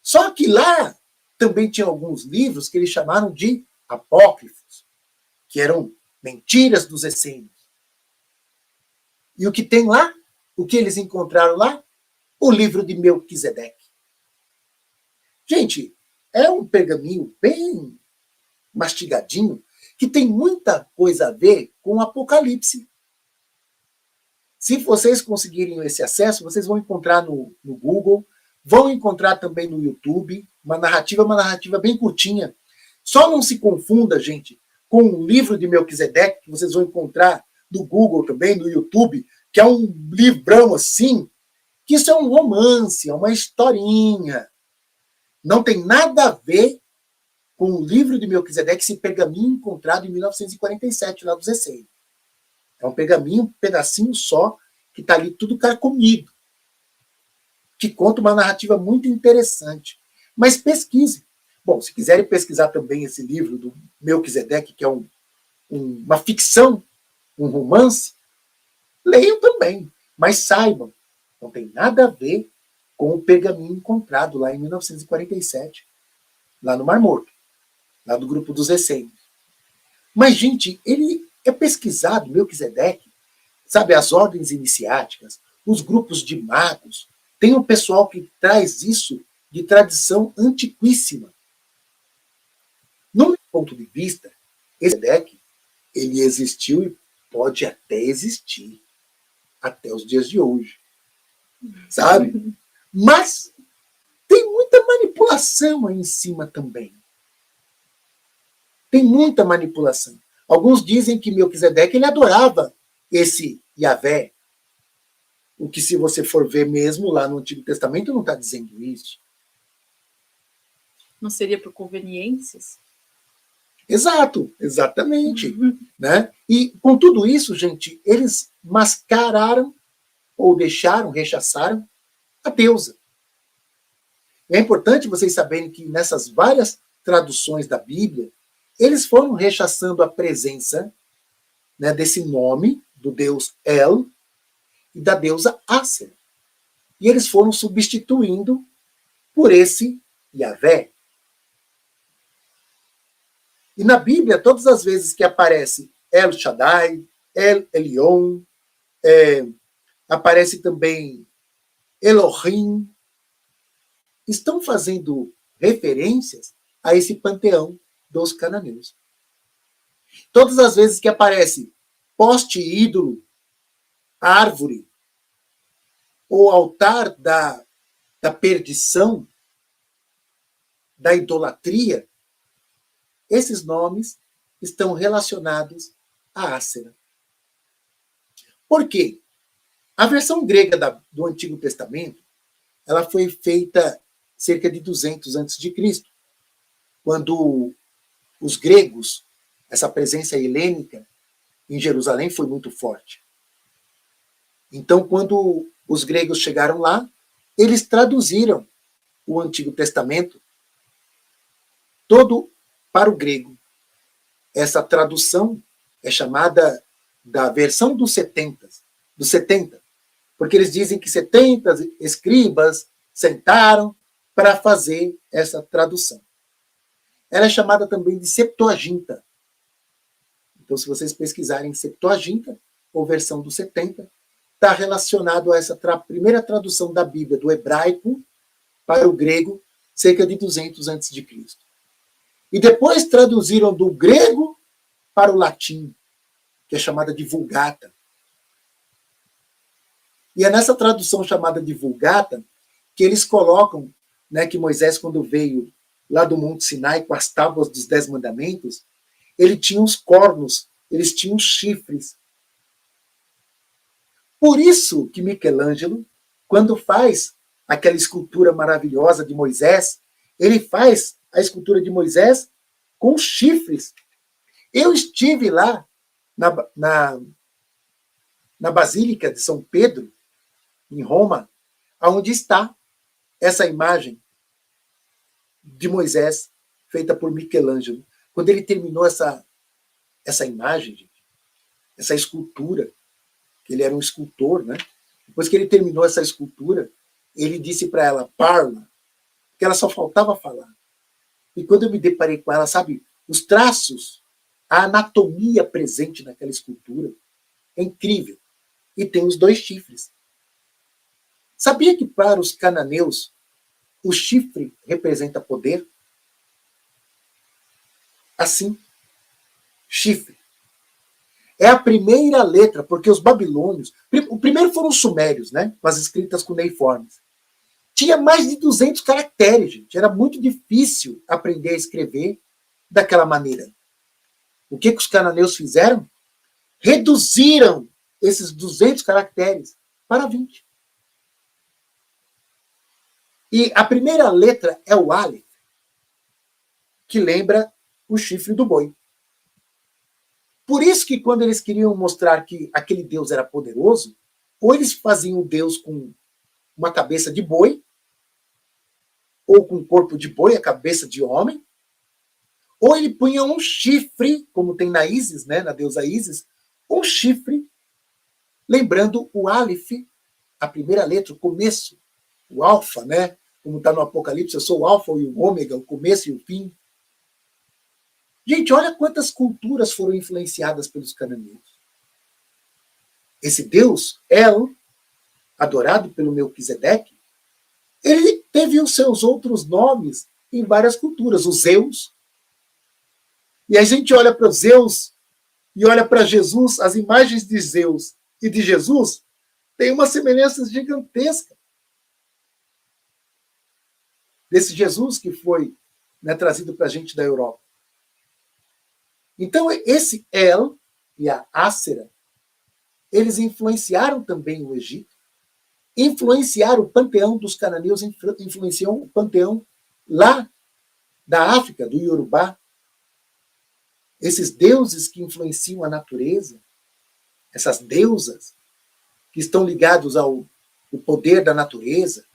Só que lá também tinha alguns livros que eles chamaram de apócrifos, que eram mentiras dos essênios. E o que tem lá? O que eles encontraram lá? O livro de Melquisedeque. Gente, é um pergaminho bem mastigadinho, que tem muita coisa a ver com o Apocalipse. Se vocês conseguirem esse acesso, vocês vão encontrar no Google, vão encontrar também no YouTube, uma narrativa bem curtinha. Só não se confunda, gente, com o livro de Melquisedeque, que vocês vão encontrar no Google também, no YouTube, que é um livrão assim, que isso é um romance, é uma historinha. Não tem nada a ver com o livro de Melquisedeque, esse pergaminho encontrado em 1947, lá dos essênios. É um pergaminho, um pedacinho só, que está ali tudo carcomido, que conta uma narrativa muito interessante. Mas pesquise. Bom, se quiserem pesquisar também esse livro do Melquisedeque, que é uma ficção, um romance, leiam também, mas saibam, não tem nada a ver com o pergaminho encontrado lá em 1947, lá no Mar Morto, lá do grupo dos essênios. Mas, gente, ele é pesquisado, Melquisedeque, sabe, as ordens iniciáticas, os grupos de magos, tem um pessoal que traz isso de tradição antiquíssima. No meu ponto de vista, esse Melquisedeque, ele existiu e pode até existir até os dias de hoje, sabe? Mas tem muita manipulação aí em cima também. Tem muita manipulação. Alguns dizem que Melquisedeque ele adorava esse Yahvé. O que, se você for ver mesmo lá no Antigo Testamento, não está dizendo isso. Não seria por conveniências? Exato, exatamente. Né? E com tudo isso, gente, eles mascararam ou rechaçaram a deusa. É importante vocês saberem que nessas várias traduções da Bíblia, eles foram rechaçando a presença, né, desse nome do deus El e da deusa Asera. E eles foram substituindo por esse Yahvé. E na Bíblia, todas as vezes que aparece El Shaddai, El Elyon, aparece também Elohim, estão fazendo referências a esse panteão dos cananeus. Todas as vezes que aparece poste ídolo, árvore, ou altar da perdição, da idolatria, esses nomes estão relacionados a Asera. Por quê? A versão grega do Antigo Testamento, ela foi feita cerca de 200 a.C., quando os gregos, essa presença helênica em Jerusalém foi muito forte. Então, quando os gregos chegaram lá, eles traduziram o Antigo Testamento todo para o grego. Essa tradução é chamada da versão dos 70, porque eles dizem que 70 escribas sentaram para fazer essa tradução. Ela é chamada também de Septuaginta. Então, se vocês pesquisarem Septuaginta, ou versão dos 70, está relacionado a essa primeira tradução da Bíblia, do hebraico para o grego, cerca de 200 a.C. E depois traduziram do grego para o latim, que é chamada de Vulgata. E é nessa tradução chamada de Vulgata que eles colocam, né, que Moisés, quando veio lá do Monte Sinai com as tábuas dos 10 mandamentos, ele tinha uns cornos eles tinham chifres. Por isso que Michelangelo, quando faz aquela escultura maravilhosa de Moisés, ele faz a escultura de Moisés com chifres. Eu estive lá na Basílica de São Pedro, em Roma, onde está essa imagem de Moisés, feita por Michelangelo. Quando ele terminou essa imagem, gente, essa escultura, que ele era um escultor, né? Depois que ele terminou essa escultura, ele disse para ela, parla, porque ela só faltava falar. E quando eu me deparei com ela, sabe, os traços, a anatomia presente naquela escultura é incrível. E tem os 2 chifres. Sabia que para os cananeus o chifre representa poder? Assim, chifre. É a primeira letra, porque os babilônios... O primeiro foram os sumérios, né? Com as escritas cuneiformes. Tinha mais de 200 caracteres, gente. Era muito difícil aprender a escrever daquela maneira. O que os cananeus fizeram? Reduziram esses 200 caracteres para 20. E a primeira letra é o Aleph, que lembra o chifre do boi. Por isso que quando eles queriam mostrar que aquele Deus era poderoso, ou eles faziam o Deus com uma cabeça de boi, ou com um corpo de boi, a cabeça de homem, ou ele punha um chifre, como tem na Ísis, né, na deusa Ísis, um chifre, lembrando o Aleph, a primeira letra, o começo, o alfa, né? Como está no Apocalipse, eu sou o alfa e o ômega, o começo e o fim. Gente, olha quantas culturas foram influenciadas pelos cananeus. Esse Deus, El, adorado pelo Melquisedeque, ele teve os seus outros nomes em várias culturas. O Zeus. E a gente olha para Zeus e olha para Jesus, as imagens de Zeus e de Jesus têm uma semelhança gigantesca. Desse Jesus que foi, né, trazido para a gente da Europa. Então, esse El e a Ácera, eles influenciaram também o Egito, influenciaram o panteão dos cananeus, influenciou o panteão lá da África, do Iorubá. Esses deuses que influenciam a natureza, essas deusas que estão ligados ao poder da natureza,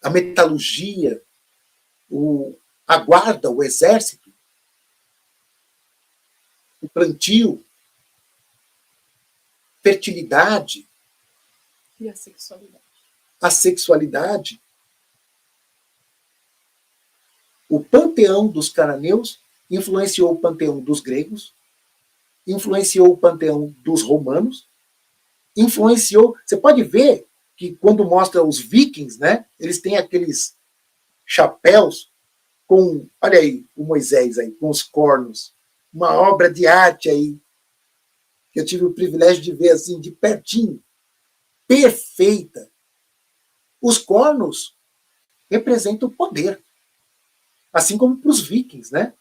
a metalurgia, a guarda, o exército, o plantio, fertilidade. E a sexualidade. A sexualidade. O panteão dos cananeus influenciou o panteão dos gregos, influenciou o panteão dos romanos, influenciou... Você pode ver que quando mostra os vikings, né, eles têm aqueles chapéus com... Olha aí, o Moisés aí, com os cornos. Uma obra de arte aí, que eu tive o privilégio de ver assim, de pertinho. Perfeita. Os cornos representam o poder. Assim como para os vikings, né?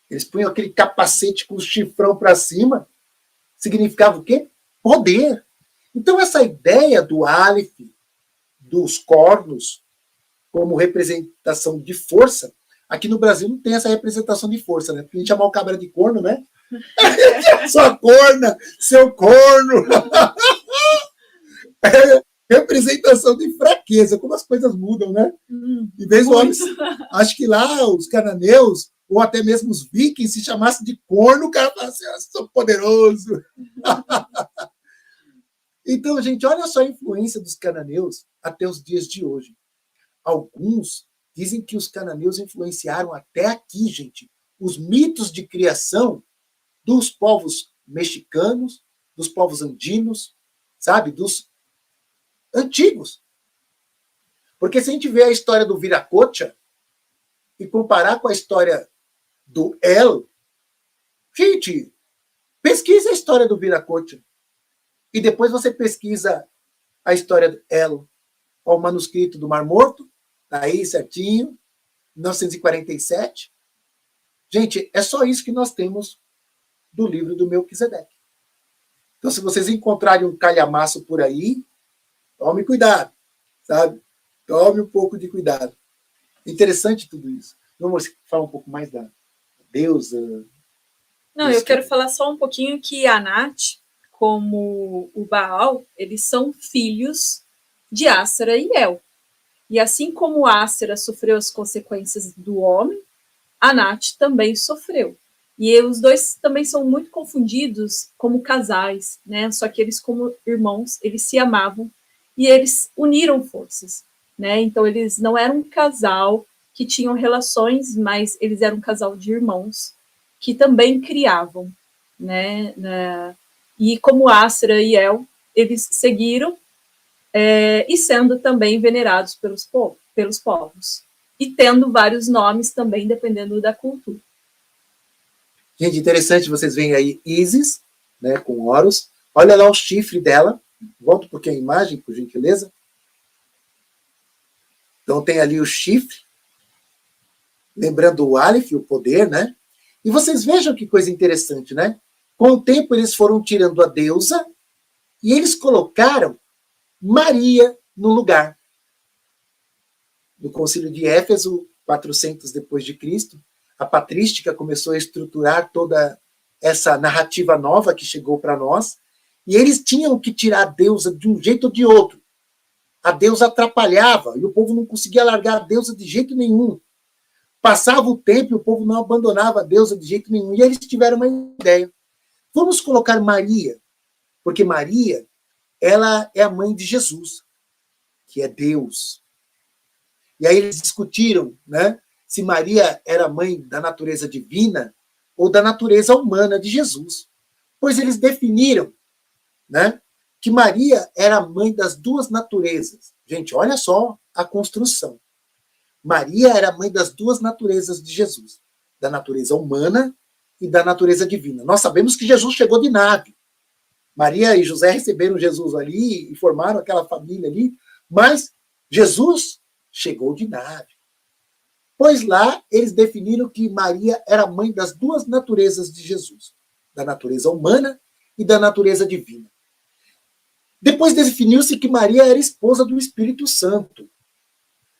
Eles punham aquele capacete com o chifrão para cima. Significava o quê? Poder. Então, essa ideia do Aleph, dos cornos, como representação de força, aqui no Brasil não tem essa representação de força, né? Porque a gente chama o cabra de corno, né? Sua corna, seu corno. É representação de fraqueza, como as coisas mudam, né? Em vez do homem, acho que lá os cananeus, ou até mesmo os vikings, se chamassem de corno, o cara fala assim, eu sou poderoso. Então, gente, olha só a influência dos cananeus até os dias de hoje. Alguns dizem que os cananeus influenciaram até aqui, gente, os mitos de criação dos povos mexicanos, dos povos andinos, sabe, dos antigos. Porque se a gente vê a história do Viracocha e comparar com a história do El, gente, pesquisa a história do Viracocha. E depois você pesquisa a história do El, o manuscrito do Mar Morto, tá aí certinho, 1947. Gente, é só isso que nós temos do livro do Melquisedeque. Então, se vocês encontrarem um calhamaço por aí, tome cuidado, sabe? Tome um pouco de cuidado. Interessante tudo isso. Vamos falar um pouco mais da deusa. Não, eu quero falar só um pouquinho que a Nath, como o Baal, eles são filhos de Ácera e El. E assim como Ácera sofreu as consequências do homem, a Nath também sofreu. E os dois também são muito confundidos como casais, né? Só que eles, como irmãos, eles se amavam e eles uniram forças, né? Então, eles não eram um casal que tinham relações, mas eles eram um casal de irmãos que também criavam, né? E como Ácera e El, eles seguiram e sendo também venerados pelos povos. E tendo vários nomes também, dependendo da cultura. Gente, interessante, vocês veem aí Ísis, né, com Horus. Olha lá o chifre dela. Volta um pouquinho a imagem, por gentileza. Então tem ali o chifre. Lembrando o Aleph, o poder, né? E vocês vejam que coisa interessante, né? Com o tempo eles foram tirando a deusa e eles colocaram Maria no lugar. No Concílio de Éfeso, 400 depois de Cristo, a patrística começou a estruturar toda essa narrativa nova que chegou para nós, e eles tinham que tirar a deusa de um jeito ou de outro. A deusa atrapalhava, e o povo não conseguia largar a deusa de jeito nenhum. Passava o tempo e o povo não abandonava a deusa de jeito nenhum, e eles tiveram uma ideia. Vamos colocar Maria, porque Maria, ela é a mãe de Jesus, que é Deus. E aí eles discutiram, né, se Maria era mãe da natureza divina ou da natureza humana de Jesus. Pois eles definiram, né, que Maria era a mãe das duas naturezas. Gente, olha só a construção. Maria era a mãe das duas naturezas de Jesus, da natureza humana e da natureza divina. Nós sabemos que Jesus chegou de nave. Maria e José receberam Jesus ali e formaram aquela família ali, mas Jesus chegou de nave. Pois lá eles definiram que Maria era mãe das duas naturezas de Jesus, da natureza humana e da natureza divina. Depois definiu-se que Maria era esposa do Espírito Santo.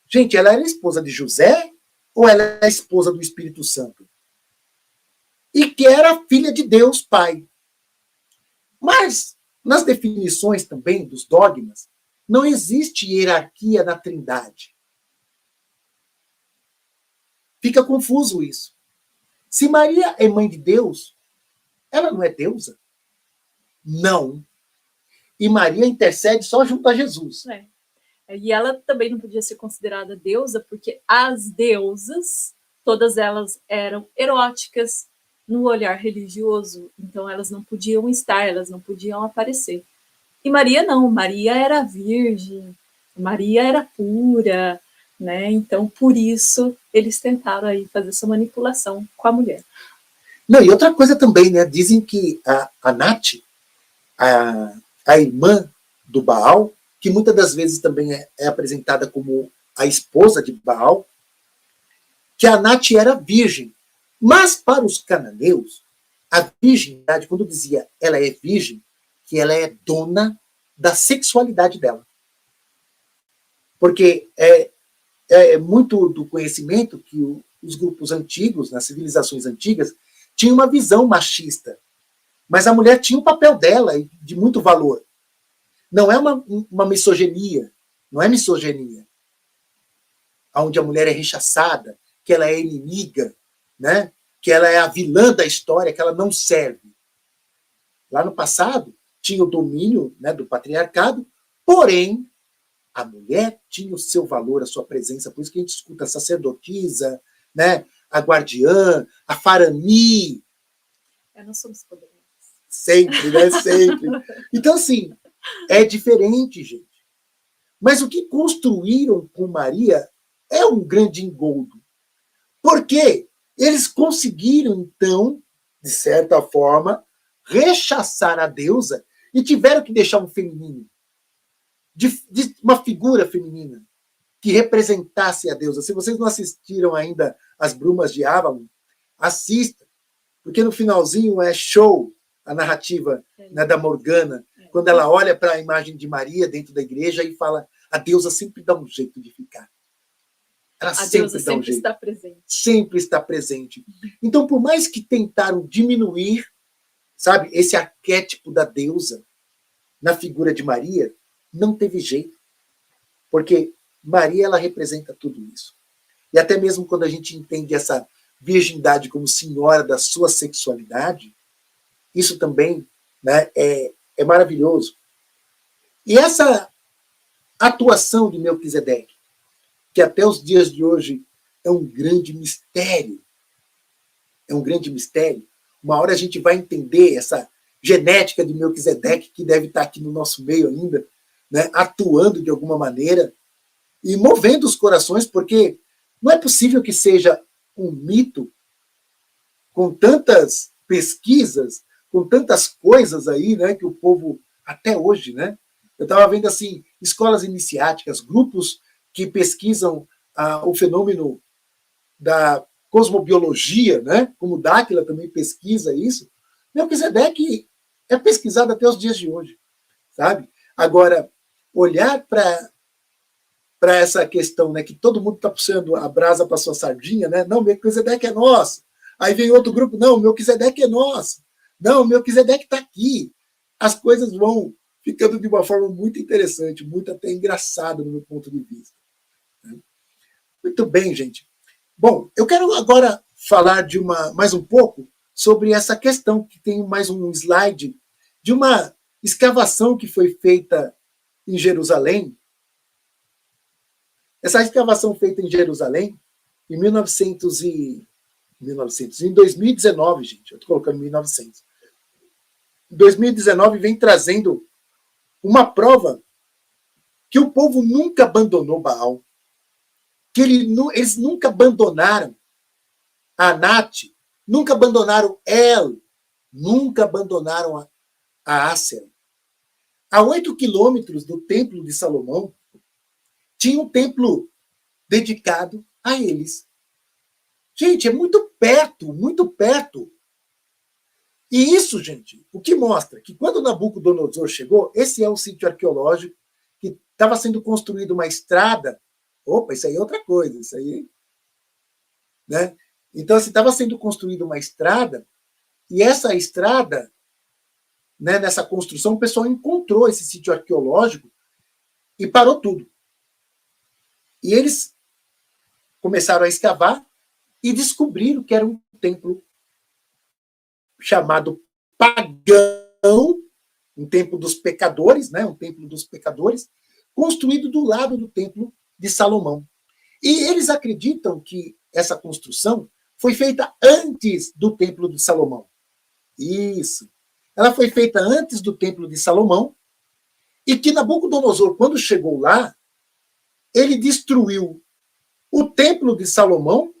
Gente, ela era esposa de José ou ela era esposa do Espírito Santo? E que era filha de Deus Pai. Mas, nas definições também dos dogmas, não existe hierarquia na Trindade. Fica confuso isso. Se Maria é mãe de Deus, ela não é deusa? Não. E Maria intercede só junto a Jesus. E ela também não podia ser considerada deusa, porque as deusas, todas elas eram eróticas no olhar religioso, então elas não podiam estar, elas não podiam aparecer. E Maria não, Maria era virgem, Maria era pura, né? Então, por isso, eles tentaram aí fazer essa manipulação com a mulher. Não, e outra coisa também, né? Dizem que a Nath, a irmã do Baal, que muitas das vezes também é apresentada como a esposa de Baal, que a Nath era virgem. Mas para os cananeus, a virgindade, quando dizia ela é virgem, que ela é dona da sexualidade dela. Porque é muito do conhecimento que os grupos antigos, nas civilizações antigas, tinham uma visão machista. Mas a mulher tinha o papel dela de muito valor. Não é uma misoginia, não é misoginia. Onde a mulher é rechaçada, que ela é inimiga, né? Que ela é a vilã da história, que ela não serve. Lá no passado, tinha o domínio, né, do patriarcado, porém, a mulher tinha o seu valor, a sua presença, por isso que a gente escuta a sacerdotisa, né, a guardiã, a farani. Nós somos poderosas. Sempre, né? Sempre. Então, assim, é diferente, gente. Mas o que construíram com Maria é um grande engodo. Por quê? Eles conseguiram, então, de certa forma, rechaçar a deusa e tiveram que deixar um feminino, de uma figura feminina, que representasse a deusa. Se vocês não assistiram ainda As Brumas de Avalon, assista. Porque no finalzinho é show a narrativa, né, da Morgana, quando ela olha para a imagem de Maria dentro da igreja e fala: a deusa sempre dá um jeito de ficar. Ela A deusa sempre está presente. Sempre está presente. Então, por mais que tentaram diminuir, sabe, esse arquétipo da deusa na figura de Maria, não teve jeito. Porque Maria, ela representa tudo isso. E até mesmo quando a gente entende essa virgindade como senhora da sua sexualidade, isso também, né, é maravilhoso. E essa atuação de Melquisedeque, que até os dias de hoje é um grande mistério, uma hora a gente vai entender essa genética de Melquisedeque, que deve estar aqui no nosso meio ainda, né, atuando de alguma maneira e movendo os corações, porque não é possível que seja um mito com tantas pesquisas, com tantas coisas aí, né, que o povo, até hoje, né? Eu estava vendo, assim, escolas iniciáticas, grupos que pesquisam o fenômeno da cosmobiologia, né, como Dáquila também pesquisa isso. Melquisedeque é pesquisado até os dias de hoje, sabe? Agora, olhar para essa questão, né, que todo mundo está puxando a brasa para sua sardinha, né? Não, Melquisedeque é nosso. Aí vem outro grupo, não, Melquisedeque é nosso. Não, Melquisedeque está aqui. As coisas vão ficando de uma forma muito interessante, muito até engraçada no meu ponto de vista. Muito bem, gente. Bom, eu quero agora falar de mais um pouco sobre essa questão, que tem mais um slide, de uma escavação que foi feita em Jerusalém. Essa escavação feita em Jerusalém, em 2019, gente, eu estou colocando 1900. Em 2019 vem trazendo uma prova que o povo nunca abandonou Baal, que eles nunca abandonaram a Anat, nunca abandonaram El, nunca abandonaram a Ácera. A 8 quilômetros do Templo de Salomão, tinha um templo dedicado a eles. Gente, é muito perto, muito perto. E isso, gente, o que mostra que quando Nabucodonosor chegou, esse é o sítio arqueológico, que estava sendo construída uma estrada. Opa, isso aí é outra coisa, isso aí, né? Então, assim, estava sendo construída uma estrada, e essa estrada, né, nessa construção, o pessoal encontrou esse sítio arqueológico e parou tudo. E eles começaram a escavar e descobriram que era um templo chamado pagão, um templo dos pecadores, né, um templo dos pecadores, construído do lado do templo de Salomão. E eles acreditam que essa construção foi feita antes do templo de Salomão. Isso. Ela foi feita antes do templo de Salomão, e que Nabucodonosor, quando chegou lá, ele destruiu o templo de Salomão,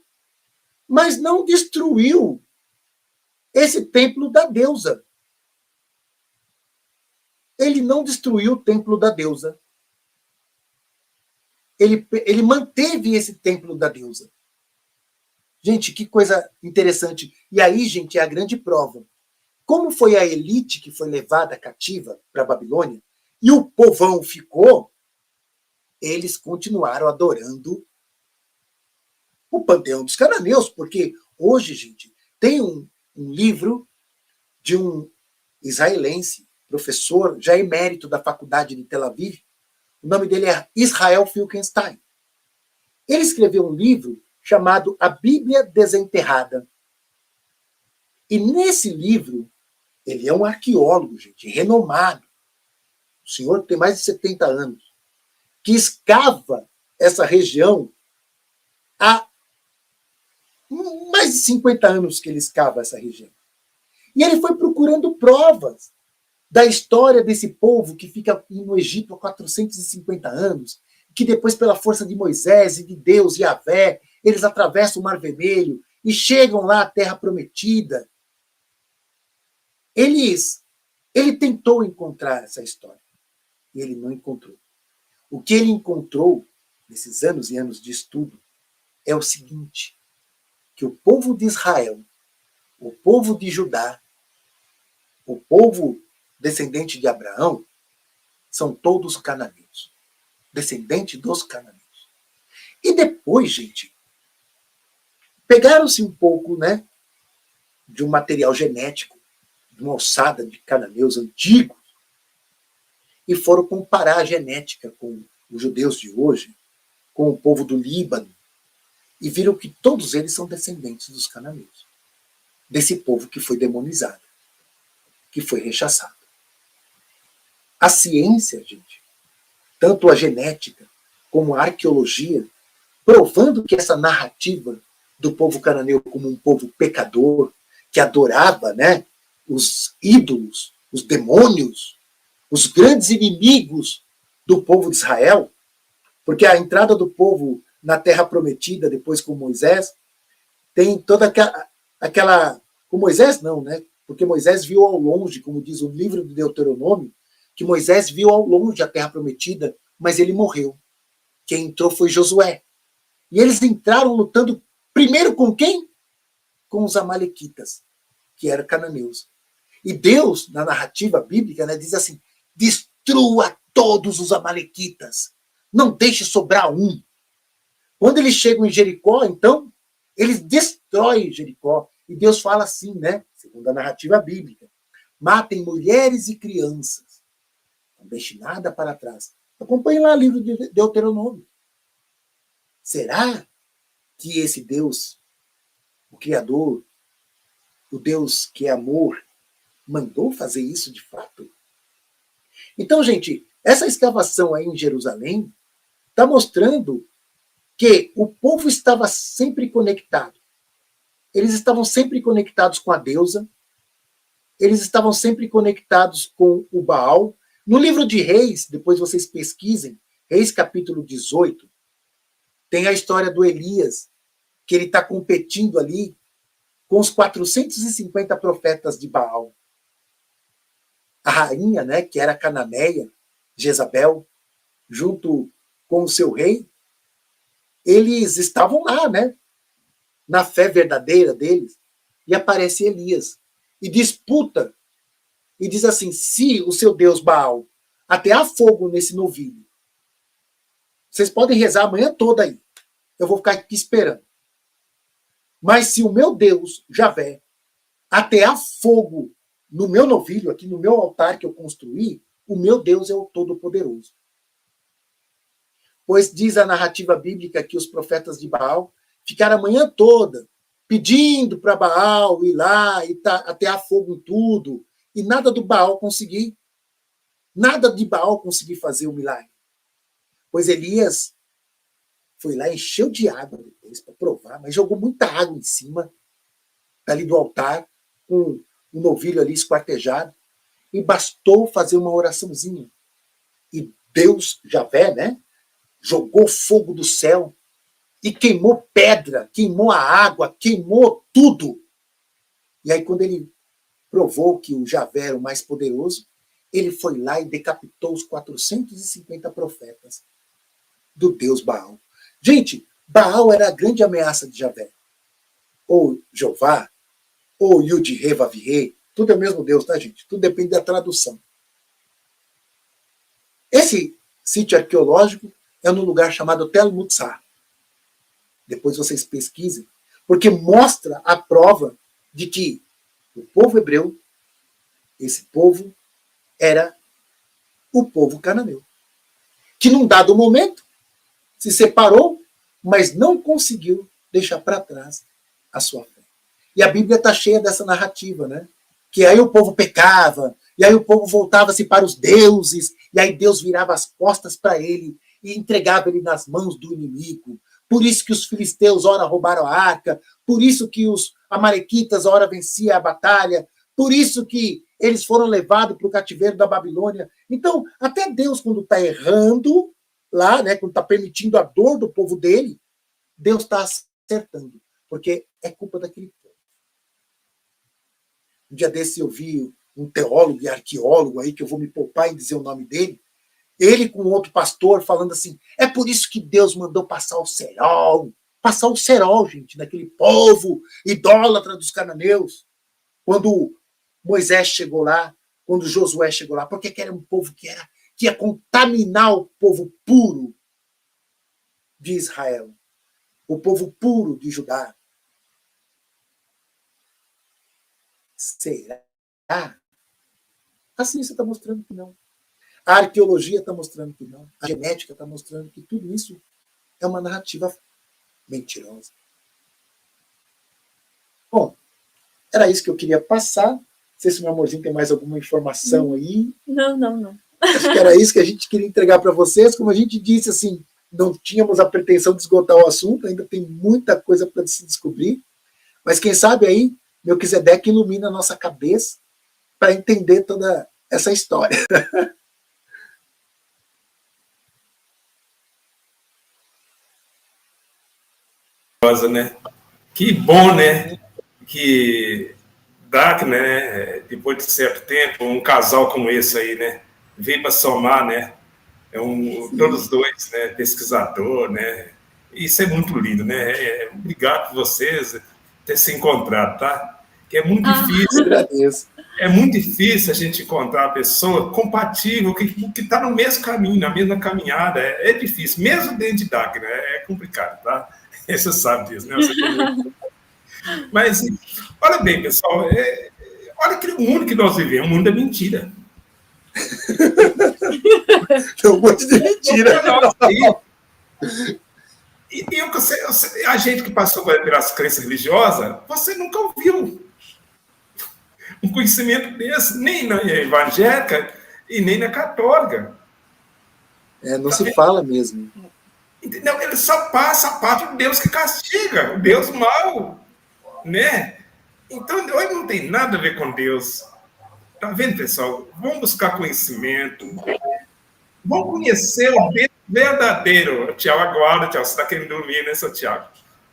mas não destruiu esse templo da deusa. Ele não destruiu o templo da deusa. Ele manteve esse templo da deusa. Gente, que coisa interessante. E aí, gente, é a grande prova. Como foi a elite que foi levada cativa para a Babilônia, e o povão ficou, eles continuaram adorando o panteão dos cananeus, porque hoje, gente, tem um livro de um israelense, professor, já emérito da faculdade de Tel Aviv, o nome dele é Israel Finkelstein. Ele escreveu um livro chamado A Bíblia Desenterrada. E nesse livro, ele é um arqueólogo, gente, renomado. O senhor tem mais de 70 anos, que escava essa região há mais de 50 anos que ele escava essa região. E ele foi procurando provas da história desse povo que fica no Egito há 450 anos, que depois, pela força de Moisés e de Deus e Yahvé, eles atravessam o Mar Vermelho e chegam lá à Terra Prometida. Ele tentou encontrar essa história, e ele não encontrou. O que ele encontrou, nesses anos e anos de estudo, é o seguinte, que o povo de Israel, o povo de Judá, o povo descendente de Abraão, são todos cananeus, descendentes dos cananeus. E depois, gente, pegaram-se um pouco, né, de um material genético, de uma ossada de cananeus antigos, e foram comparar a genética com os judeus de hoje, com o povo do Líbano, e viram que todos eles são descendentes dos cananeus, desse povo que foi demonizado, que foi rechaçado. A ciência, gente, tanto a genética como a arqueologia, provando que essa narrativa do povo cananeu como um povo pecador, que adorava, né, os ídolos, os demônios, os grandes inimigos do povo de Israel, porque a entrada do povo na Terra Prometida, depois com Moisés, tem toda aquela... Com Moisés não, né? Porque Moisés viu ao longe, como diz o livro de Deuteronômio, que Moisés viu ao longe a Terra Prometida, mas ele morreu. Quem entrou foi Josué. E eles entraram lutando primeiro com quem? Com os amalequitas, que eram cananeus. E Deus, na narrativa bíblica, né, diz assim, destrua todos os amalequitas. Não deixe sobrar um. Quando eles chegam em Jericó, então, eles destroem Jericó. E Deus fala assim, né, segundo a narrativa bíblica, matem mulheres e crianças. Não deixe nada para trás. Acompanhe lá o livro de Deuteronômio. Será que esse Deus, o Criador, o Deus que é amor, mandou fazer isso de fato? Então, gente, essa escavação aí em Jerusalém está mostrando que o povo estava sempre conectado. Eles estavam sempre conectados com a deusa, eles estavam sempre conectados com o Baal. No livro de Reis, depois vocês pesquisem, Reis capítulo 18, tem a história do Elias, que ele está competindo ali com os 450 profetas de Baal. A rainha, né, que era cananeia, Jezabel, junto com o seu rei, eles estavam lá, né, na fé verdadeira deles, e aparece Elias, e disputa, e diz assim, se o seu Deus Baal atear fogo nesse novilho, vocês podem rezar a manhã toda aí, eu vou ficar aqui esperando. Mas se o meu Deus, Javé, atear fogo no meu novilho, aqui no meu altar que eu construí, o meu Deus é o Todo-Poderoso. Pois diz a narrativa bíblica que os profetas de Baal ficaram a manhã toda pedindo para Baal ir lá e atear fogo em tudo, e nada do Baal conseguir. Nada de Baal conseguir fazer o milagre. Pois Elias foi lá, encheu de água depois para provar, mas jogou muita água em cima ali do altar, com um novilho ali esquartejado, e bastou fazer uma oraçãozinha. E Deus, Javé, né, jogou fogo do céu e queimou pedra, queimou a água, queimou tudo. E aí, quando ele provou que o Javé era o mais poderoso, ele foi lá e decapitou os 450 profetas do Deus Baal. Gente, Baal era a grande ameaça de Javé. Ou Jeová, ou Yud-He-Vav-He, tudo é o mesmo Deus, tá, gente? Tudo depende da tradução. Esse sítio arqueológico é num lugar chamado Tel Mutzah. Depois vocês pesquisem, porque mostra a prova de que o povo hebreu, esse povo, era o povo cananeu. Que num dado momento se separou, mas não conseguiu deixar para trás a sua fé. E a Bíblia está cheia dessa narrativa, né? Que aí o povo pecava, e aí o povo voltava-se para os deuses, e aí Deus virava as costas para ele e entregava ele nas mãos do inimigo. Por isso que os filisteus ora roubaram a arca, por isso que os amalequitas ora venciam a batalha, por isso que eles foram levados para o cativeiro da Babilônia. Então, até Deus, quando está errando lá, né, quando está permitindo a dor do povo dele, Deus está acertando, porque é culpa daquele povo. Um dia desse eu vi um teólogo e arqueólogo aí, que eu vou me poupar em dizer o nome dele, ele com outro pastor falando assim, é por isso que Deus mandou passar o cerol, gente, naquele povo idólatra dos cananeus. quando Moisés chegou lá, quando Josué chegou lá, porque era um povo que ia contaminar o povo puro de Israel, o povo puro de Judá. Será? A ciência está mostrando que não. A arqueologia está mostrando que não. A genética está mostrando que tudo isso é uma narrativa mentirosa. Bom, era isso que eu queria passar. Não sei se o meu amorzinho tem mais alguma informação aí. Não. Acho que era isso que a gente queria entregar para vocês. Como a gente disse, assim, não tínhamos a pretensão de esgotar o assunto, ainda tem muita coisa para se descobrir. Mas quem sabe aí, Melquisedeque ilumina a nossa cabeça para entender toda essa história. Né? Que bom, né? Que dá, né? Depois de certo tempo, um casal como esse aí, né? Veio para somar, né? Todos dois, né? Pesquisador, né? Isso é muito lindo, né? Obrigado por vocês ter se encontrado, tá? Que é muito difícil. Agradeço. É muito difícil a gente encontrar uma pessoa compatível, que está no mesmo caminho, na mesma caminhada. É difícil, mesmo dentro de DAC, né? É complicado, tá? Você sabe disso, né? Mas, olha bem, pessoal, olha que o mundo que nós vivemos, o mundo é mentira. É um monte de mentira. E a gente que passou pelas crenças religiosas, você nunca ouviu um conhecimento desse, nem na evangélica e nem na católica. Não se fala mesmo. Entendeu? Ele só passa a parte do Deus que castiga, o Deus mau, né? Então, ele não tem nada a ver com Deus. Tá vendo, pessoal? Vamos buscar conhecimento. Vamos conhecer o Deus verdadeiro. Tiago, aguarda, Tiago, você está querendo dormir, né, seu Tiago?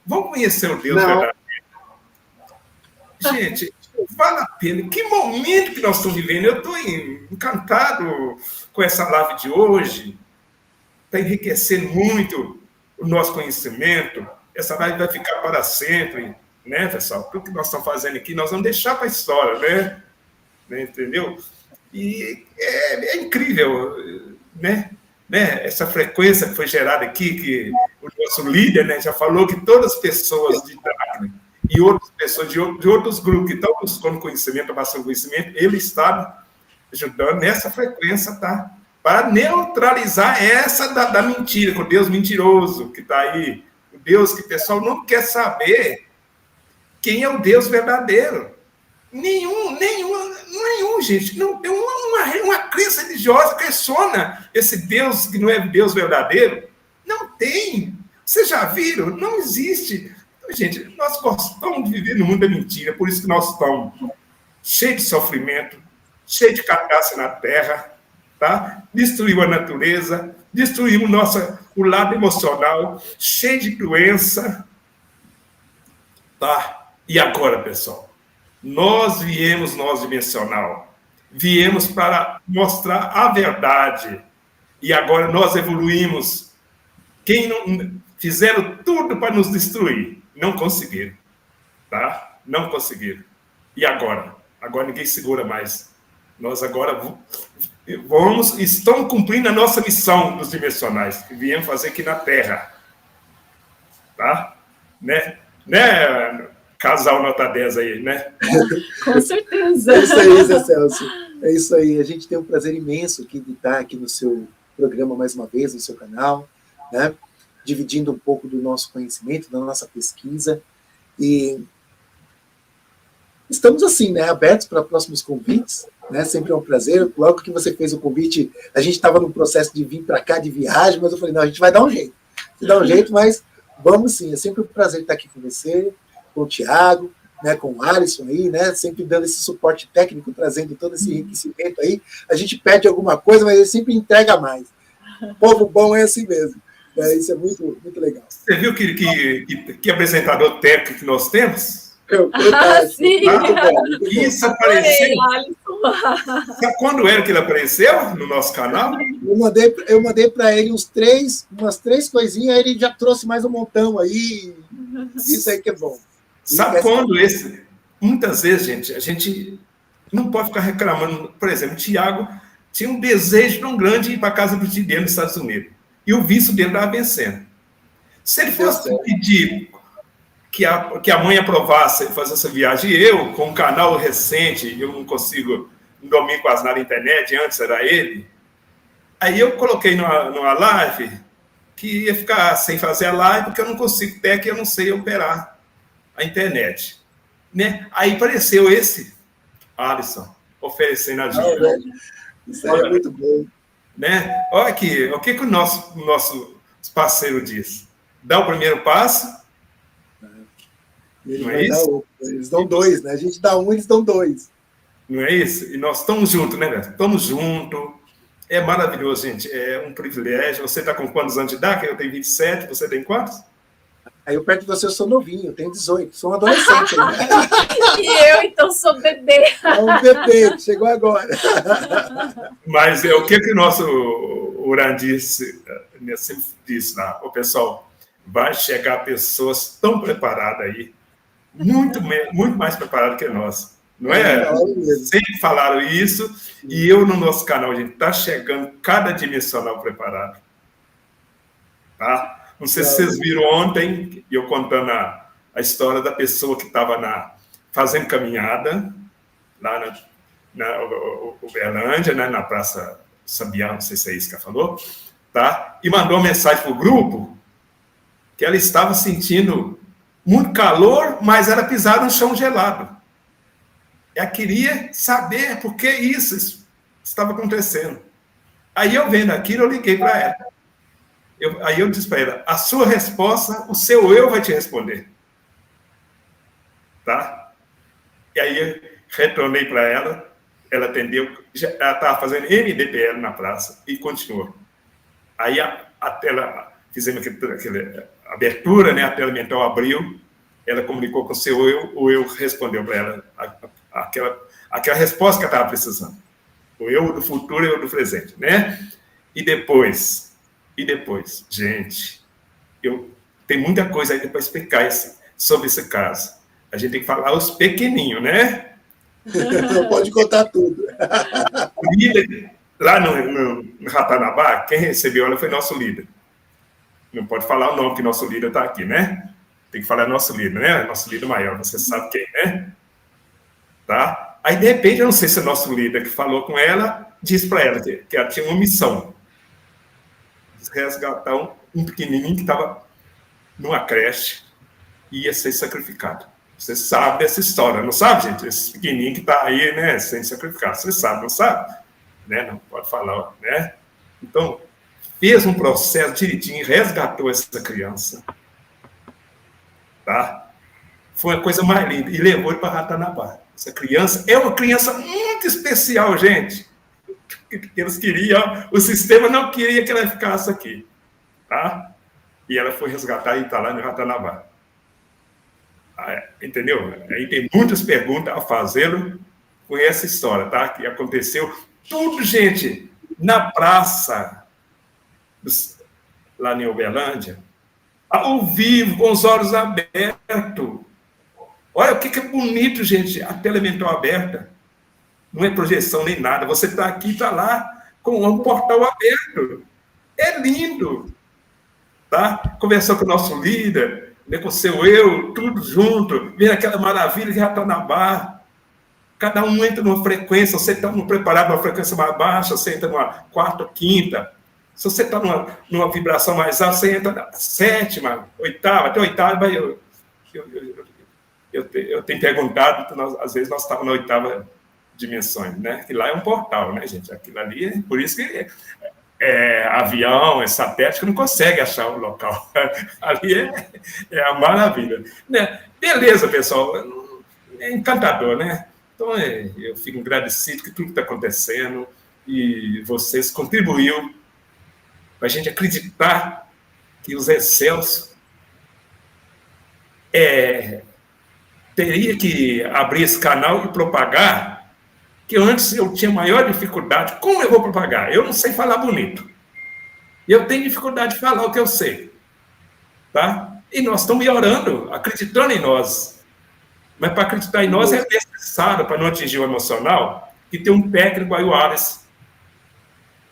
Vamos conhecer o Deus verdadeiro. Gente, vale a pena. Que momento que nós estamos vivendo. Eu estou encantado com essa live de hoje. Está enriquecendo muito o nosso conhecimento. Essa live vai ficar para sempre, né, pessoal? Tudo que nós estamos fazendo aqui, nós vamos deixar para a história, né? Entendeu? E é incrível, né? Essa frequência que foi gerada aqui, que o nosso líder, né, já falou que todas as pessoas de Darkness e outras pessoas de outros grupos que estão buscando conhecimento, passando conhecimento, ele está ajudando nessa frequência, tá? Para neutralizar essa da mentira, com o Deus mentiroso que está aí. O Deus que o pessoal não quer saber quem é o Deus verdadeiro. Nenhum, gente. Não tem uma crença religiosa que questiona esse Deus que não é Deus verdadeiro. Não tem. Vocês já viram? Não existe. Então, gente, nós gostamos de viver no mundo da mentira, por isso que nós estamos cheios de sofrimento, cheios de catástrofe na Terra, tá? Destruiu a natureza, destruiu o lado emocional, cheio de doença. Tá? E agora, pessoal? Nós dimensional, viemos para mostrar a verdade. E agora nós evoluímos. Quem não fizeram tudo para nos destruir, não conseguiram. Tá? Não conseguiram. E agora? Agora ninguém segura mais. Nós agora estamos cumprindo a nossa missão dos dimensionais, que viemos fazer aqui na Terra. Tá? Né? Casal nota 10 aí, né? Com certeza. É isso aí, Zé Celso. É isso aí. A gente tem um prazer imenso de estar aqui no seu programa mais uma vez, no seu canal, né? Dividindo um pouco do nosso conhecimento, da nossa pesquisa. E estamos assim, né? Abertos para próximos convites, né? Sempre é um prazer. Logo que você fez o convite, a gente estava no processo de vir para cá de viagem, mas eu falei, não, a gente vai dar um jeito. Mas vamos sim. É sempre um prazer estar aqui com você, com o Tiago, né, com o Alisson aí, né, sempre dando esse suporte técnico, trazendo todo esse enriquecimento aí. A gente pede alguma coisa, mas ele sempre entrega mais. O povo bom é assim mesmo. Isso é muito, muito legal. Você viu que apresentador técnico que nós temos? Sim! Isso apareceu. Sabe quando era que ele apareceu no nosso canal? Eu mandei para ele umas três coisinhas, aí ele já trouxe mais um montão aí. Isso aí que é bom. Sabe quando esse muitas vezes, a gente não pode ficar reclamando. Por exemplo, o Tiago tinha um desejo tão grande de ir para a casa do tio dele nos Estados Unidos. E o visto dele estava vencendo. Se ele fosse pedir que a mãe aprovasse fazer essa viagem, e eu, com um canal recente, eu não consigo, não domino quase nada na internet, antes era ele, aí eu coloquei numa live que ia ficar sem fazer a live, porque eu não consigo, até que eu não sei operar a internet. Né? Aí apareceu esse Alisson, oferecendo ajuda. Isso é muito bom. Né? Olha aqui, o que o nosso parceiro diz? Dá o primeiro passo. Não é isso? Eles dão 2, né? A gente dá 1, eles dão 2. Não é isso? E nós estamos juntos, né, velho? Estamos juntos. É maravilhoso, gente. É um privilégio. Você está com quantos anos de idade? Eu tenho 27. Você tem quantos? Aí eu perto de você, eu sou novinho. Eu tenho 18. Sou um adolescente. Né? E eu, então, sou bebê. É um bebê que chegou agora. Mas o que o nosso Urandir sempre disse lá? O pessoal, vai chegar pessoas tão preparadas aí, muito mais preparadas que nós. Não é? Sempre falaram isso, e eu, no nosso canal, a gente está chegando cada dimensional preparado. Tá? Não sei se vocês viram ontem, eu contando a história da pessoa que estava fazendo caminhada, lá na Uberlândia, né, na Praça Sabiá, não sei se é isso que ela falou, tá? E mandou uma mensagem para o grupo que ela estava sentindo muito calor, mas ela pisava no chão gelado. Ela queria saber por que isso estava acontecendo. Aí eu vendo aquilo, eu liguei para ela. Aí eu disse para ela, a sua resposta, o seu eu vai te responder. Tá? E aí eu retornei para ela, ela atendeu, ela estava fazendo MDPL na praça e continuou. Aí a tela, fizemos aquela abertura, né, a tela mental abriu, ela comunicou com o seu eu, o eu respondeu para ela aquela resposta que ela estava precisando. O eu do futuro e o do presente, né? E depois, gente, tem muita coisa ainda para explicar sobre esse caso. A gente tem que falar os pequenininhos, né? Não pode contar tudo. O líder, lá no Ratanabá, quem recebeu ela foi nosso líder. Não pode falar o nome, que nosso líder está aqui, né? Tem que falar nosso líder, né? Nosso líder maior, você sabe quem, né? Tá? Aí, de repente, eu não sei se é nosso líder que falou com ela, disse para ela que ela tinha uma missão. Resgatar um pequenininho que estava numa creche e ia ser sacrificado. Você sabe dessa história, não sabe, gente? Esse pequenininho que está aí, né, sendo sacrificado. Você sabe, não sabe? Né? Não pode falar, né? Então, fez um processo direitinho, resgatou essa criança. Tá? Foi a coisa mais linda. E levou ele para Ratanabá. Essa criança é uma criança muito especial, gente. Eles queriam, o sistema não queria que ela ficasse aqui. Tá? E ela foi resgatada e está lá no Ratanabá. Entendeu? Aí tem muitas perguntas a fazê-lo com essa história, tá? Que aconteceu tudo, gente, na praça, lá em Uberlândia, ao vivo, com os olhos abertos. Olha o que é bonito, gente, a tela mental aberta. Não é projeção nem nada. Você está aqui, está lá, com um portal aberto. É lindo. Tá? Conversou com o nosso líder, né, com o seu eu, tudo junto, vendo aquela maravilha que já está na barra. Cada um entra numa frequência, você está preparado numa frequência mais baixa, você entra numa quarta, quinta. Se você está numa vibração mais alta, você entra na sétima, oitava, até oitava. Eu tenho perguntado, às vezes nós estamos na oitava dimensão, né? Que lá é um portal, né, gente? Aquilo ali, por isso que avião, satélite, que não consegue achar o local. Ali é a maravilha. Né? Beleza, pessoal. É encantador, né? Então, eu fico agradecido que tudo está acontecendo e vocês contribuíram para a gente acreditar que o Zé Celso teria que abrir esse canal e propagar, que antes eu tinha maior dificuldade. Como eu vou propagar? Eu não sei falar bonito. Eu tenho dificuldade de falar o que eu sei. Tá? E nós estamos melhorando, acreditando em nós. Mas para acreditar em nós é necessário, para não atingir o emocional, que tem um técnico aí, o Alex.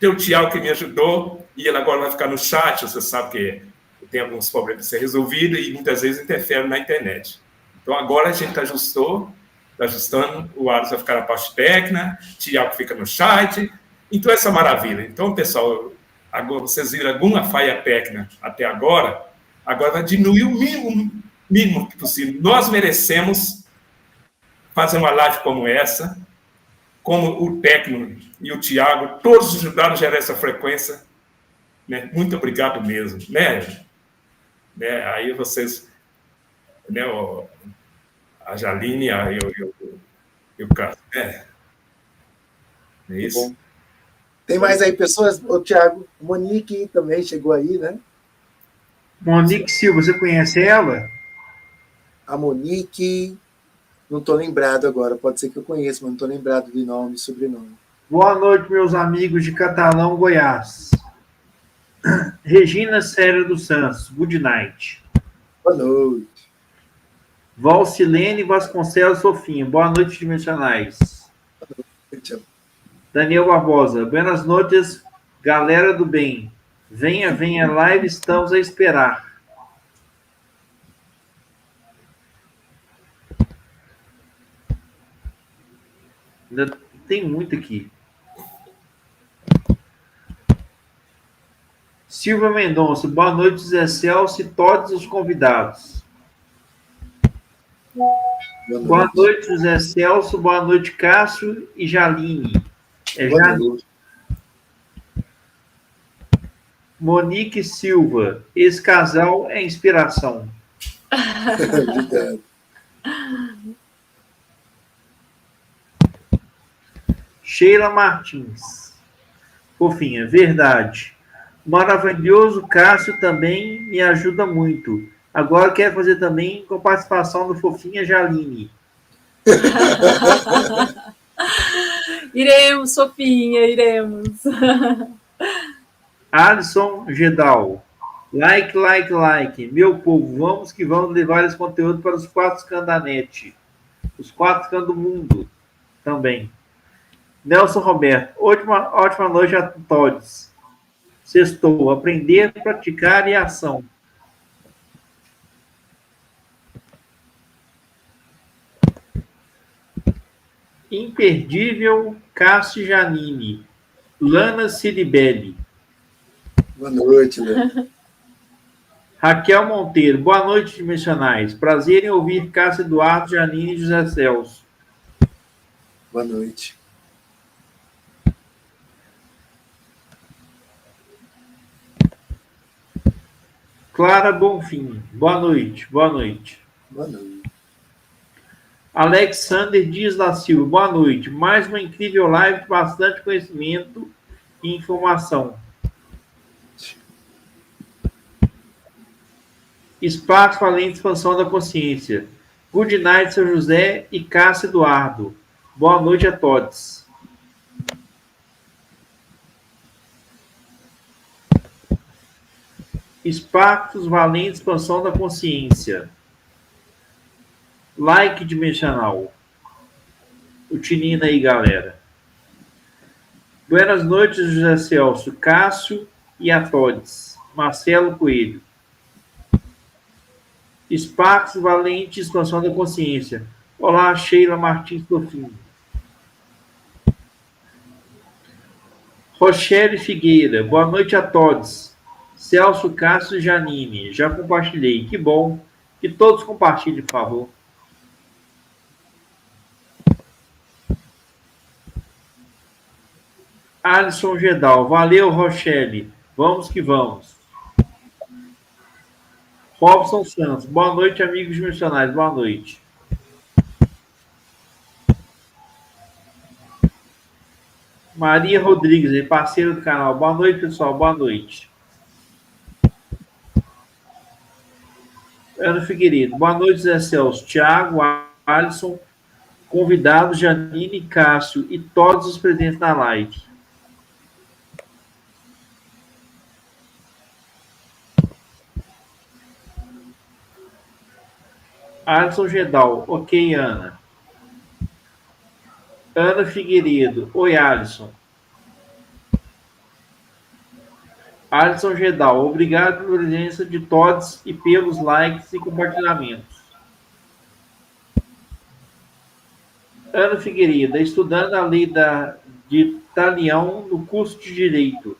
Tem o Tiago que me ajudou, e ele agora vai ficar no chat, você sabe que tem alguns problemas a ser resolvidos e muitas vezes interfere na internet. Então agora a gente está ajustando, o Alex vai ficar na parte técnica, o Tiago fica no chat, então essa maravilha. Então, pessoal, agora vocês viram alguma falha técnica até agora vai diminuir o mínimo possível. Nós merecemos fazer uma live como essa, como o técnico e o Tiago, todos ajudaram a gerar essa frequência, né? Muito obrigado mesmo, né? Aí vocês, né? A Jaline e o Cássio, né? É isso. Bom. Tem mais aí pessoas? O Thiago, Monique também chegou aí, né? Monique Silva, você conhece ela? A Monique, não estou lembrado agora, pode ser que eu conheça, mas não estou lembrado de nome e sobrenome. Boa noite, meus amigos de Catalão, Goiás. Regina Séria dos Santos, good night. Boa noite. Valcilene Vasconcelos Sofinha, boa noite, dimensionais. Boa noite. Daniel Barbosa, buenas noites, galera do bem. Venha, live, estamos a esperar. Ainda tem muito aqui. Silvia Mendonça, boa noite, Zé Celso e todos os convidados. Boa noite, José Celso, boa noite, Cássio e Jaline. Jaline. Monique Silva, esse casal é inspiração. Obrigado. Sheila Martins, fofinha, verdade. Maravilhoso, Cássio também me ajuda muito. Agora quero fazer também com a participação do fofinha Jaline. Iremos, fofinha, iremos. Alisson Gedal, like. Meu povo, vamos que vamos levar esse conteúdo para os 4 cantos da net. Os 4 cantos do mundo também. Nelson Roberto, ótima noite a todos. Sextou, aprender, praticar e ação. Imperdível, Cássio Janine. Lana Ciribelli. Boa noite, Léo. Raquel Monteiro, boa noite, dimensionais. Prazer em ouvir Cássio Eduardo, Janine e José Celso. Boa noite. Clara Bonfim, boa noite. Boa noite. Alexander Dias da Silva, boa noite. Mais uma incrível live de bastante conhecimento e informação. Espaço Valente Expansão da Consciência. Good night, São José e Cássio Eduardo. Boa noite a todos. Espaços Valente Expansão da Consciência. Like dimensional. O Tinina aí, galera. Buenas noites, José Celso, Cássio e a todos. Marcelo Coelho. Sparks Valente Expansão da Consciência. Olá, Sheila Martins Sofinha. Rochelle Figueira. Boa noite a todos. Celso, Cássio e Janine. Já compartilhei. Que bom. Que todos compartilhem, por favor. Alisson Gedal. Valeu, Rochelle. Vamos que vamos. Robson Santos. Boa noite, amigos missionários. Boa noite. Maria Rodrigues, parceiro do canal. Boa noite, pessoal. Boa noite. Ana Figueiredo. Boa noite, Zé Celso. Tiago, Alisson, convidados, Janine, Cássio e todos os presentes na live. Alisson Gedal. Ok, Ana. Ana Figueiredo. Oi, Alisson. Alisson Gedal. Obrigado pela presença de todos e pelos likes e compartilhamentos. Ana Figueiredo. Estudando a lei de Talião no curso de Direito.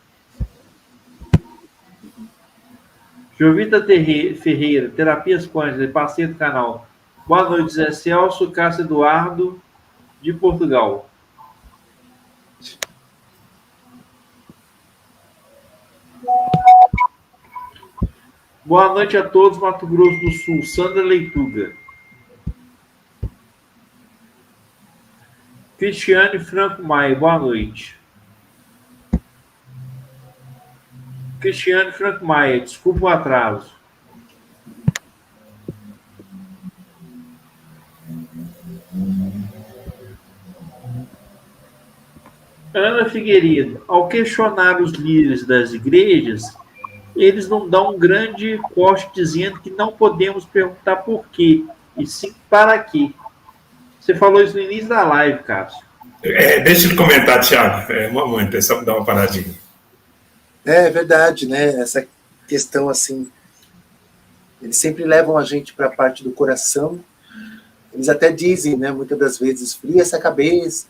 Jovita Ferreira, Terapias Quânticas, parceiro do canal. Boa noite, Zé Celso, Cássio Eduardo, de Portugal. Boa noite a todos, Mato Grosso do Sul. Sandra Leituga. Cristiane Franco Maia, boa noite. Cristiane Franco Maia, desculpa o atraso. Ana Figueiredo, ao questionar os líderes das igrejas, eles não dão um grande corte dizendo que não podemos perguntar por quê, e sim para quê. Você falou isso no início da live, Cássio. Deixa eu comentar, Thiago. Uma impressão, dá uma paradinha. É verdade, né? Essa questão, assim, eles sempre levam a gente para a parte do coração. Eles até dizem, né, muitas das vezes, fria essa cabeça.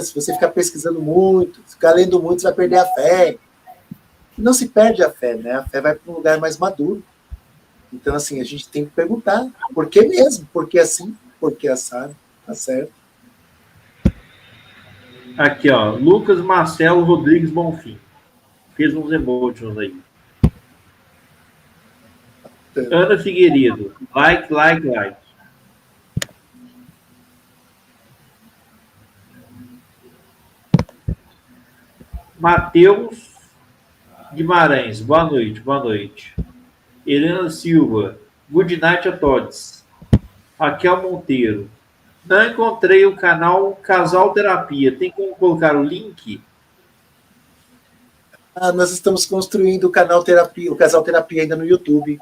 Se você ficar pesquisando muito, ficar lendo muito, você vai perder a fé. E não se perde a fé, né? A fé vai para um lugar mais maduro. Então, assim, a gente tem que perguntar, por que mesmo? Por que assim? Por que assado? Tá certo? Aqui, ó, Lucas Marcelo Rodrigues Bonfim. Fez uns emojis aí. Ana Figueiredo. Like. Matheus Guimarães. Boa noite. Helena Silva. Good night a todos. Raquel Monteiro. Não encontrei o canal Casal Terapia. Tem como colocar o link? Nós estamos construindo o canal Terapia, o Casal Terapia ainda no YouTube.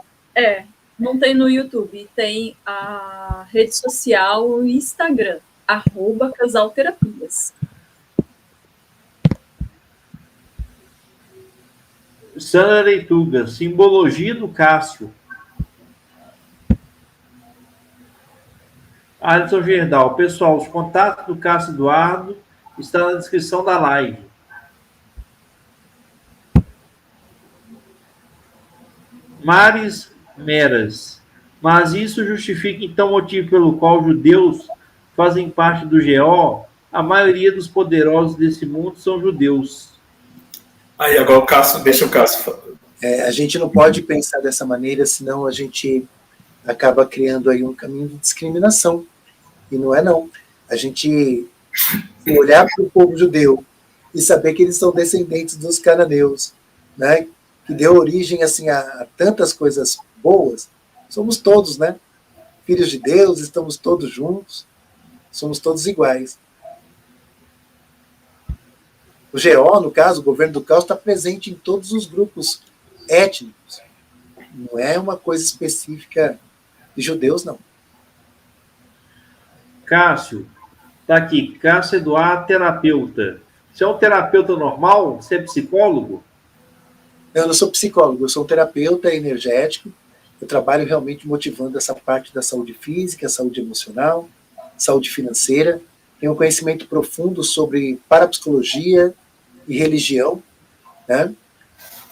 Não tem no YouTube, tem a rede social, o Instagram, @casalterapias. Sandra Leituga, simbologia do Cássio. Alisson Gerdal, pessoal, os contatos do Cássio Eduardo estão na descrição da live. Maris Meras, mas isso justifica então o motivo pelo qual judeus fazem parte do GO? A maioria dos poderosos desse mundo são judeus. Aí, agora deixa o Cássio. A gente não pode pensar dessa maneira, senão a gente acaba criando aí um caminho de discriminação. E não é não. A gente olhar para o povo judeu e saber que eles são descendentes dos cananeus, né? Que deu origem assim, a tantas coisas boas. Somos todos, né? Filhos de Deus, estamos todos juntos, somos todos iguais. O GO, no caso, o governo do caos, está presente em todos os grupos étnicos. Não é uma coisa específica de judeus, não. Cássio, tá aqui, Cássio Eduardo, terapeuta. Você é um terapeuta normal? Você é psicólogo? Eu não sou psicólogo, eu sou um terapeuta energético. Eu trabalho realmente motivando essa parte da saúde física, saúde emocional, saúde financeira. Tenho um conhecimento profundo sobre parapsicologia e religião, né?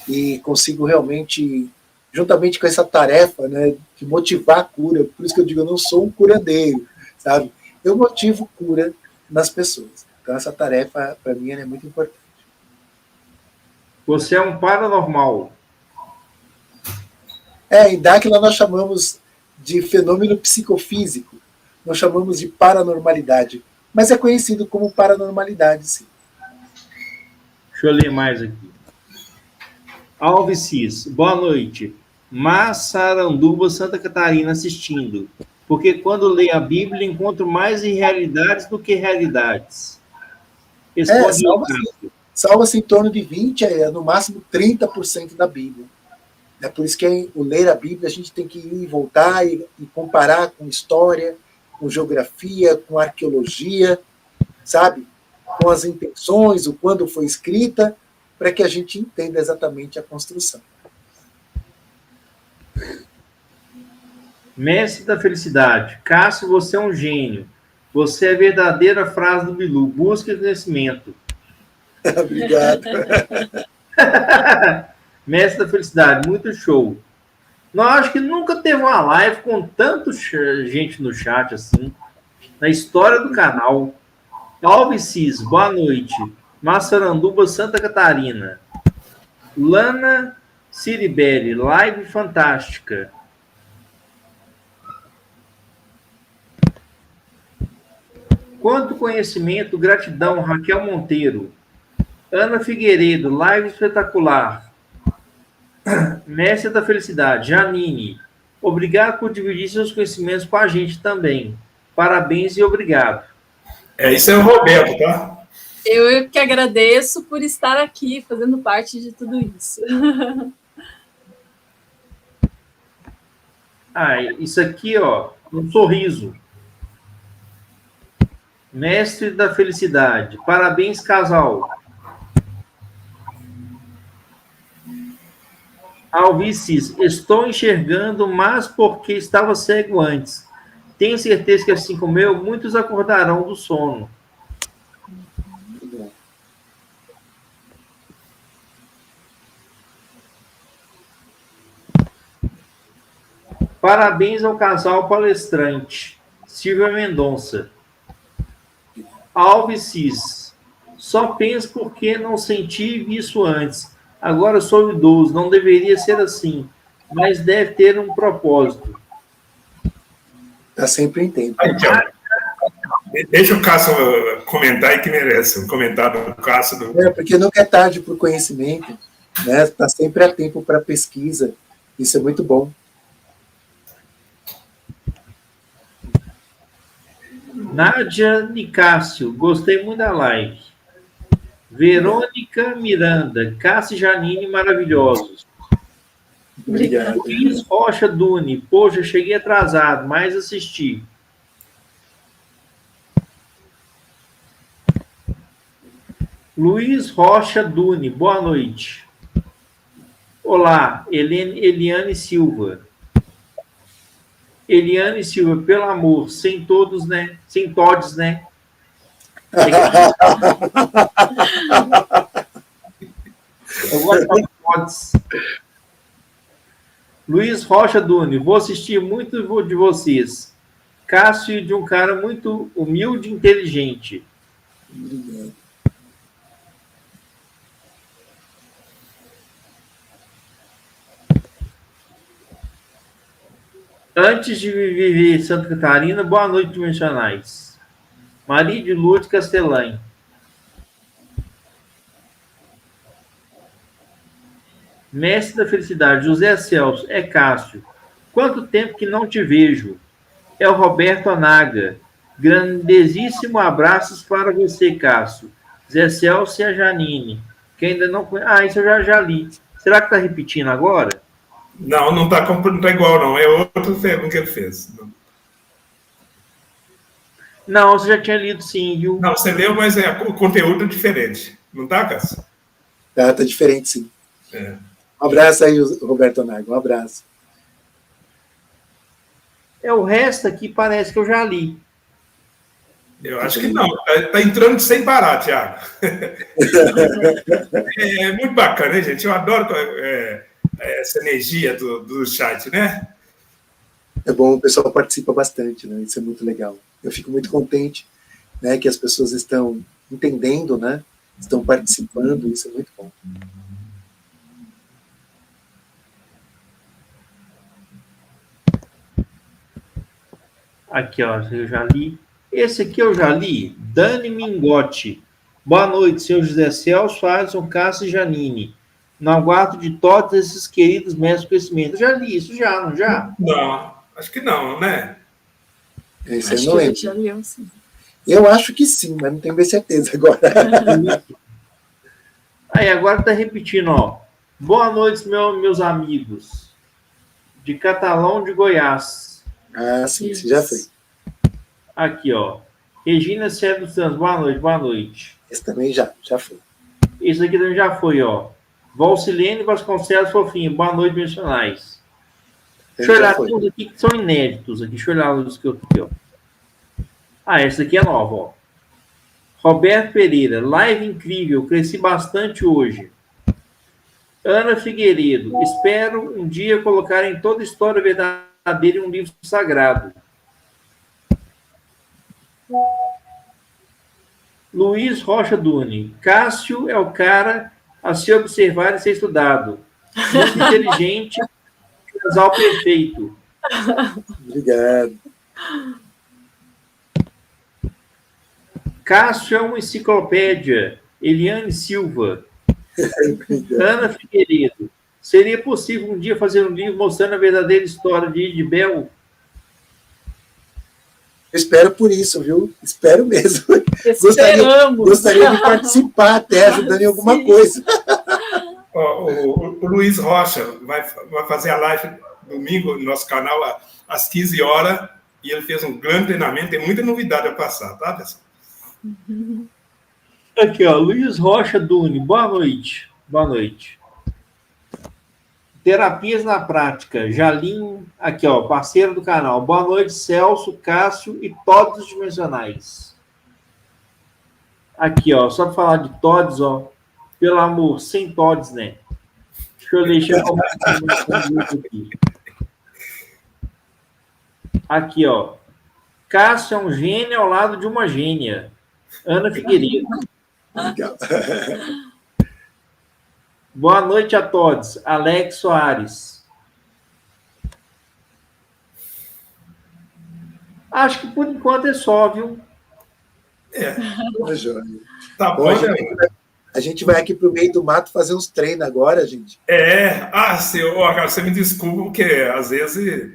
E consigo realmente, juntamente com essa tarefa, né, de motivar a cura. Por isso que eu digo, eu não sou um curandeiro, sabe? Eu motivo cura nas pessoas. Então essa tarefa, para mim, é muito importante. Você é um paranormal. Em Dáquila nós chamamos de fenômeno psicofísico. Nós chamamos de paranormalidade. Mas é conhecido como paranormalidade, sim. Deixa eu ler mais aqui. Alves Cis, boa noite. Massaranduba, Santa Catarina, assistindo. Porque quando leio a Bíblia, encontro mais irrealidades do que realidades. Salva-se em torno de 20%, no máximo 30% da Bíblia. É por isso que o ler a Bíblia a gente tem que ir e voltar e comparar com história, com geografia, com arqueologia, sabe? Com as intenções, o quando foi escrita, para que a gente entenda exatamente a construção. Mestre da felicidade. Cássio, você é um gênio. Você é a verdadeira frase do Bilu. Busque conhecimento. Obrigado. Mestre da felicidade. Muito show. Não, acho que nunca teve uma live com tanto gente no chat assim. Na história do canal. Alves Cis, boa noite. Massaranduba, Santa Catarina. Lana Ciribelli, live fantástica. Quanto conhecimento, gratidão, Raquel Monteiro. Ana Figueiredo, live espetacular. Mestre da felicidade, Janine. Obrigado por dividir seus conhecimentos com a gente também. Parabéns e obrigado. Isso é o Roberto, tá? Eu que agradeço por estar aqui, fazendo parte de tudo isso. Isso aqui, ó, um sorriso. Mestre da felicidade. Parabéns, casal. Alvices, estou enxergando, mas porque estava cego antes. Tenho certeza que, assim como eu, muitos acordarão do sono. Parabéns ao casal palestrante. Silvia Mendonça. Alves, só penso porque não senti isso antes. Agora sou idoso, não deveria ser assim, mas deve ter um propósito. Eu sempre entendo. Deixa o Cássio comentar aí que merece. Um comentário do Cássio. Porque nunca é tarde para o conhecimento, né? Está sempre a tempo para pesquisa. Isso é muito bom. Nádia Nicásio, gostei muito da live. Verônica Miranda, Cássio e Janine, maravilhosos. Obrigado. Luiz Rocha Duni, poxa, cheguei atrasado, mas assisti. Luiz Rocha Duni, boa noite. Olá, Eliane Silva. Eliane Silva, pelo amor, sem todos, né? Sem todes, né? Eu gosto de todes. Luiz Rocha Duni, vou assistir muito de vocês. Cássio, de um cara muito humilde e inteligente. Obrigado. Antes de viver em Santa Catarina, boa noite, dimensionais. Maria de Lourdes Castellani. Mestre da felicidade, José Celso, é Cássio. Quanto tempo que não te vejo? É o Roberto Anaga. Grandíssimo abraços para você, Cássio. Zé Celso e a Janine, que ainda não conhece. Isso eu já li. Será que está repetindo agora? Não está igual, não. É outro termo que ele fez. Não, você já tinha lido sim, viu? Não, você leu, mas o conteúdo diferente. Não está, Cássio? Tá diferente, sim. Um abraço aí, Roberto Anaga. Um abraço. O resto aqui parece que eu já li. Eu acho que não. Está entrando sem parar, Thiago. É muito bacana, hein, gente? Eu adoro essa energia do chat, né? É bom, o pessoal participa bastante, né? Isso é muito legal. Eu fico muito contente, né, que as pessoas estão entendendo, né? Estão participando, isso é muito bom. Aqui, ó, eu já li. Esse aqui eu já li. Dani Mingotti. Boa noite, senhor José Celso, Alisson, Cássio e Janine. No aguardo de todos esses queridos mestres do conhecimento. Eu já li isso, já, não já? Não, acho que não, né? Isso eu não lembro. Já leu, sim. Eu acho que sim, mas não tenho bem certeza agora. Aí, agora tá repetindo, ó. Boa noite, meus amigos. De Catalão de Goiás. Ah, sim, você já fez. Aqui, ó. Regina Sérgio dos Santos, boa noite, boa noite. Esse também já foi. Esse aqui também já foi, ó. Valcilene Vasconcelos Fofinho, boa noite, mencionais. Deixa eu olhar uns aqui que são inéditos aqui. Deixa eu olhar os que eu tenho aqui, ó. Ah, essa aqui é nova, ó. Roberto Pereira, live incrível, cresci bastante hoje. Ana Figueiredo, espero um dia colocarem toda a história verdadeira em um livro sagrado. Luiz Rocha Duni, Cássio é o cara a se observar e ser estudado. Muito inteligente, casal perfeito. Obrigado. Cássio é uma enciclopédia. Eliane Silva. Ana Figueiredo. Seria possível um dia fazer um livro mostrando a verdadeira história de Idibel? Eu espero por isso, viu? Espero mesmo. Esperamos. Gostaria de participar até, ajudando em alguma coisa. O Luiz Rocha vai fazer a live domingo no nosso canal às 15 horas e ele fez um grande treinamento, tem muita novidade a passar, tá, pessoal? Aqui, ó, Luiz Rocha Duni, boa noite. Boa noite. Terapias na prática, Jalim, aqui, ó, parceiro do canal. Boa noite, Celso, Cássio e todos os dimensionais. Aqui, ó, só para falar de todos, ó, pelo amor, sem todos, né? Deixa eu deixar aqui. Aqui, ó. Cássio é um gênio ao lado de uma gênia. Ana Figueiredo. Legal. Boa noite a todos. Alex Soares. Acho que por enquanto é só, viu? Tá bom, a gente vai aqui para o meio do mato fazer uns treinos agora, gente. Você me desculpa, porque às vezes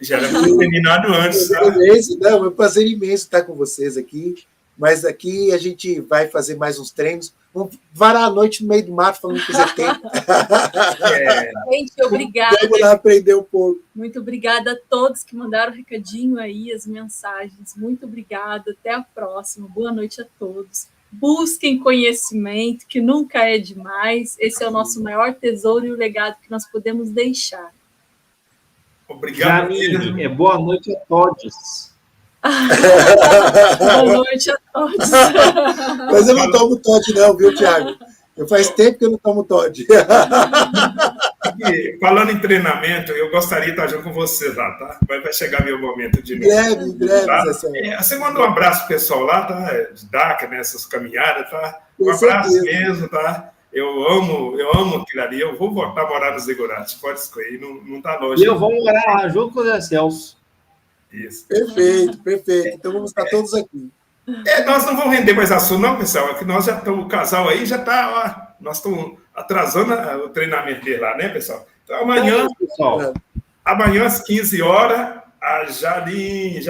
já era terminado antes. Não, é um prazer imenso estar com vocês aqui. Mas aqui a gente vai fazer mais uns treinos. Vamos varar a noite no meio do mato, falando que quiser tempo. Gente, obrigada. Vamos lá aprender um pouco. Muito obrigada a todos que mandaram recadinho aí, as mensagens. Muito obrigada. Até a próxima. Boa noite a todos. Busquem conhecimento, que nunca é demais. Esse é o nosso maior tesouro e o legado que nós podemos deixar. Obrigado. Janine, boa noite a todos. Boa noite a todos. Mas eu não tomo Todd, não, viu, Thiago? Faz tempo que eu não tomo Todd. Falando em treinamento, eu gostaria de estar junto com você lá, tá? Vai chegar meu momento de novo. Em breve, tá? Zé. Você manda um abraço pro pessoal lá, tá? De DACA, nessas caminhadas, tá? Um abraço mesmo, tá? Eu amo aquilo ali. Eu vou voltar a morar no Zigurate, pode escolher, não tá longe. E eu vou morar lá junto com o Zé Celso. Isso. Perfeito. Então vamos estar todos aqui. Nós não vamos render mais assunto, não, pessoal. É que nós já estamos, o casal aí já está, nós estamos atrasando o treinamento dele lá, né, pessoal? Então amanhã às 15 horas, a Jalim,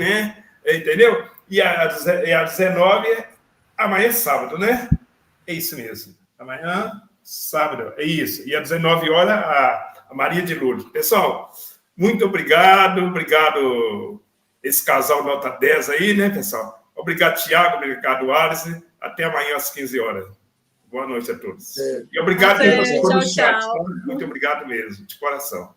né? Entendeu? E às 19, amanhã é sábado, né? É isso mesmo. Amanhã, sábado, é isso. E às 19 horas, a Maria de Lourdes. Pessoal, muito obrigado esse casal nota 10 aí, né, pessoal? Obrigado, Thiago, obrigado, Alice. Até amanhã às 15 horas. Boa noite a todos. E obrigado pelo chat. Muito obrigado mesmo, de coração.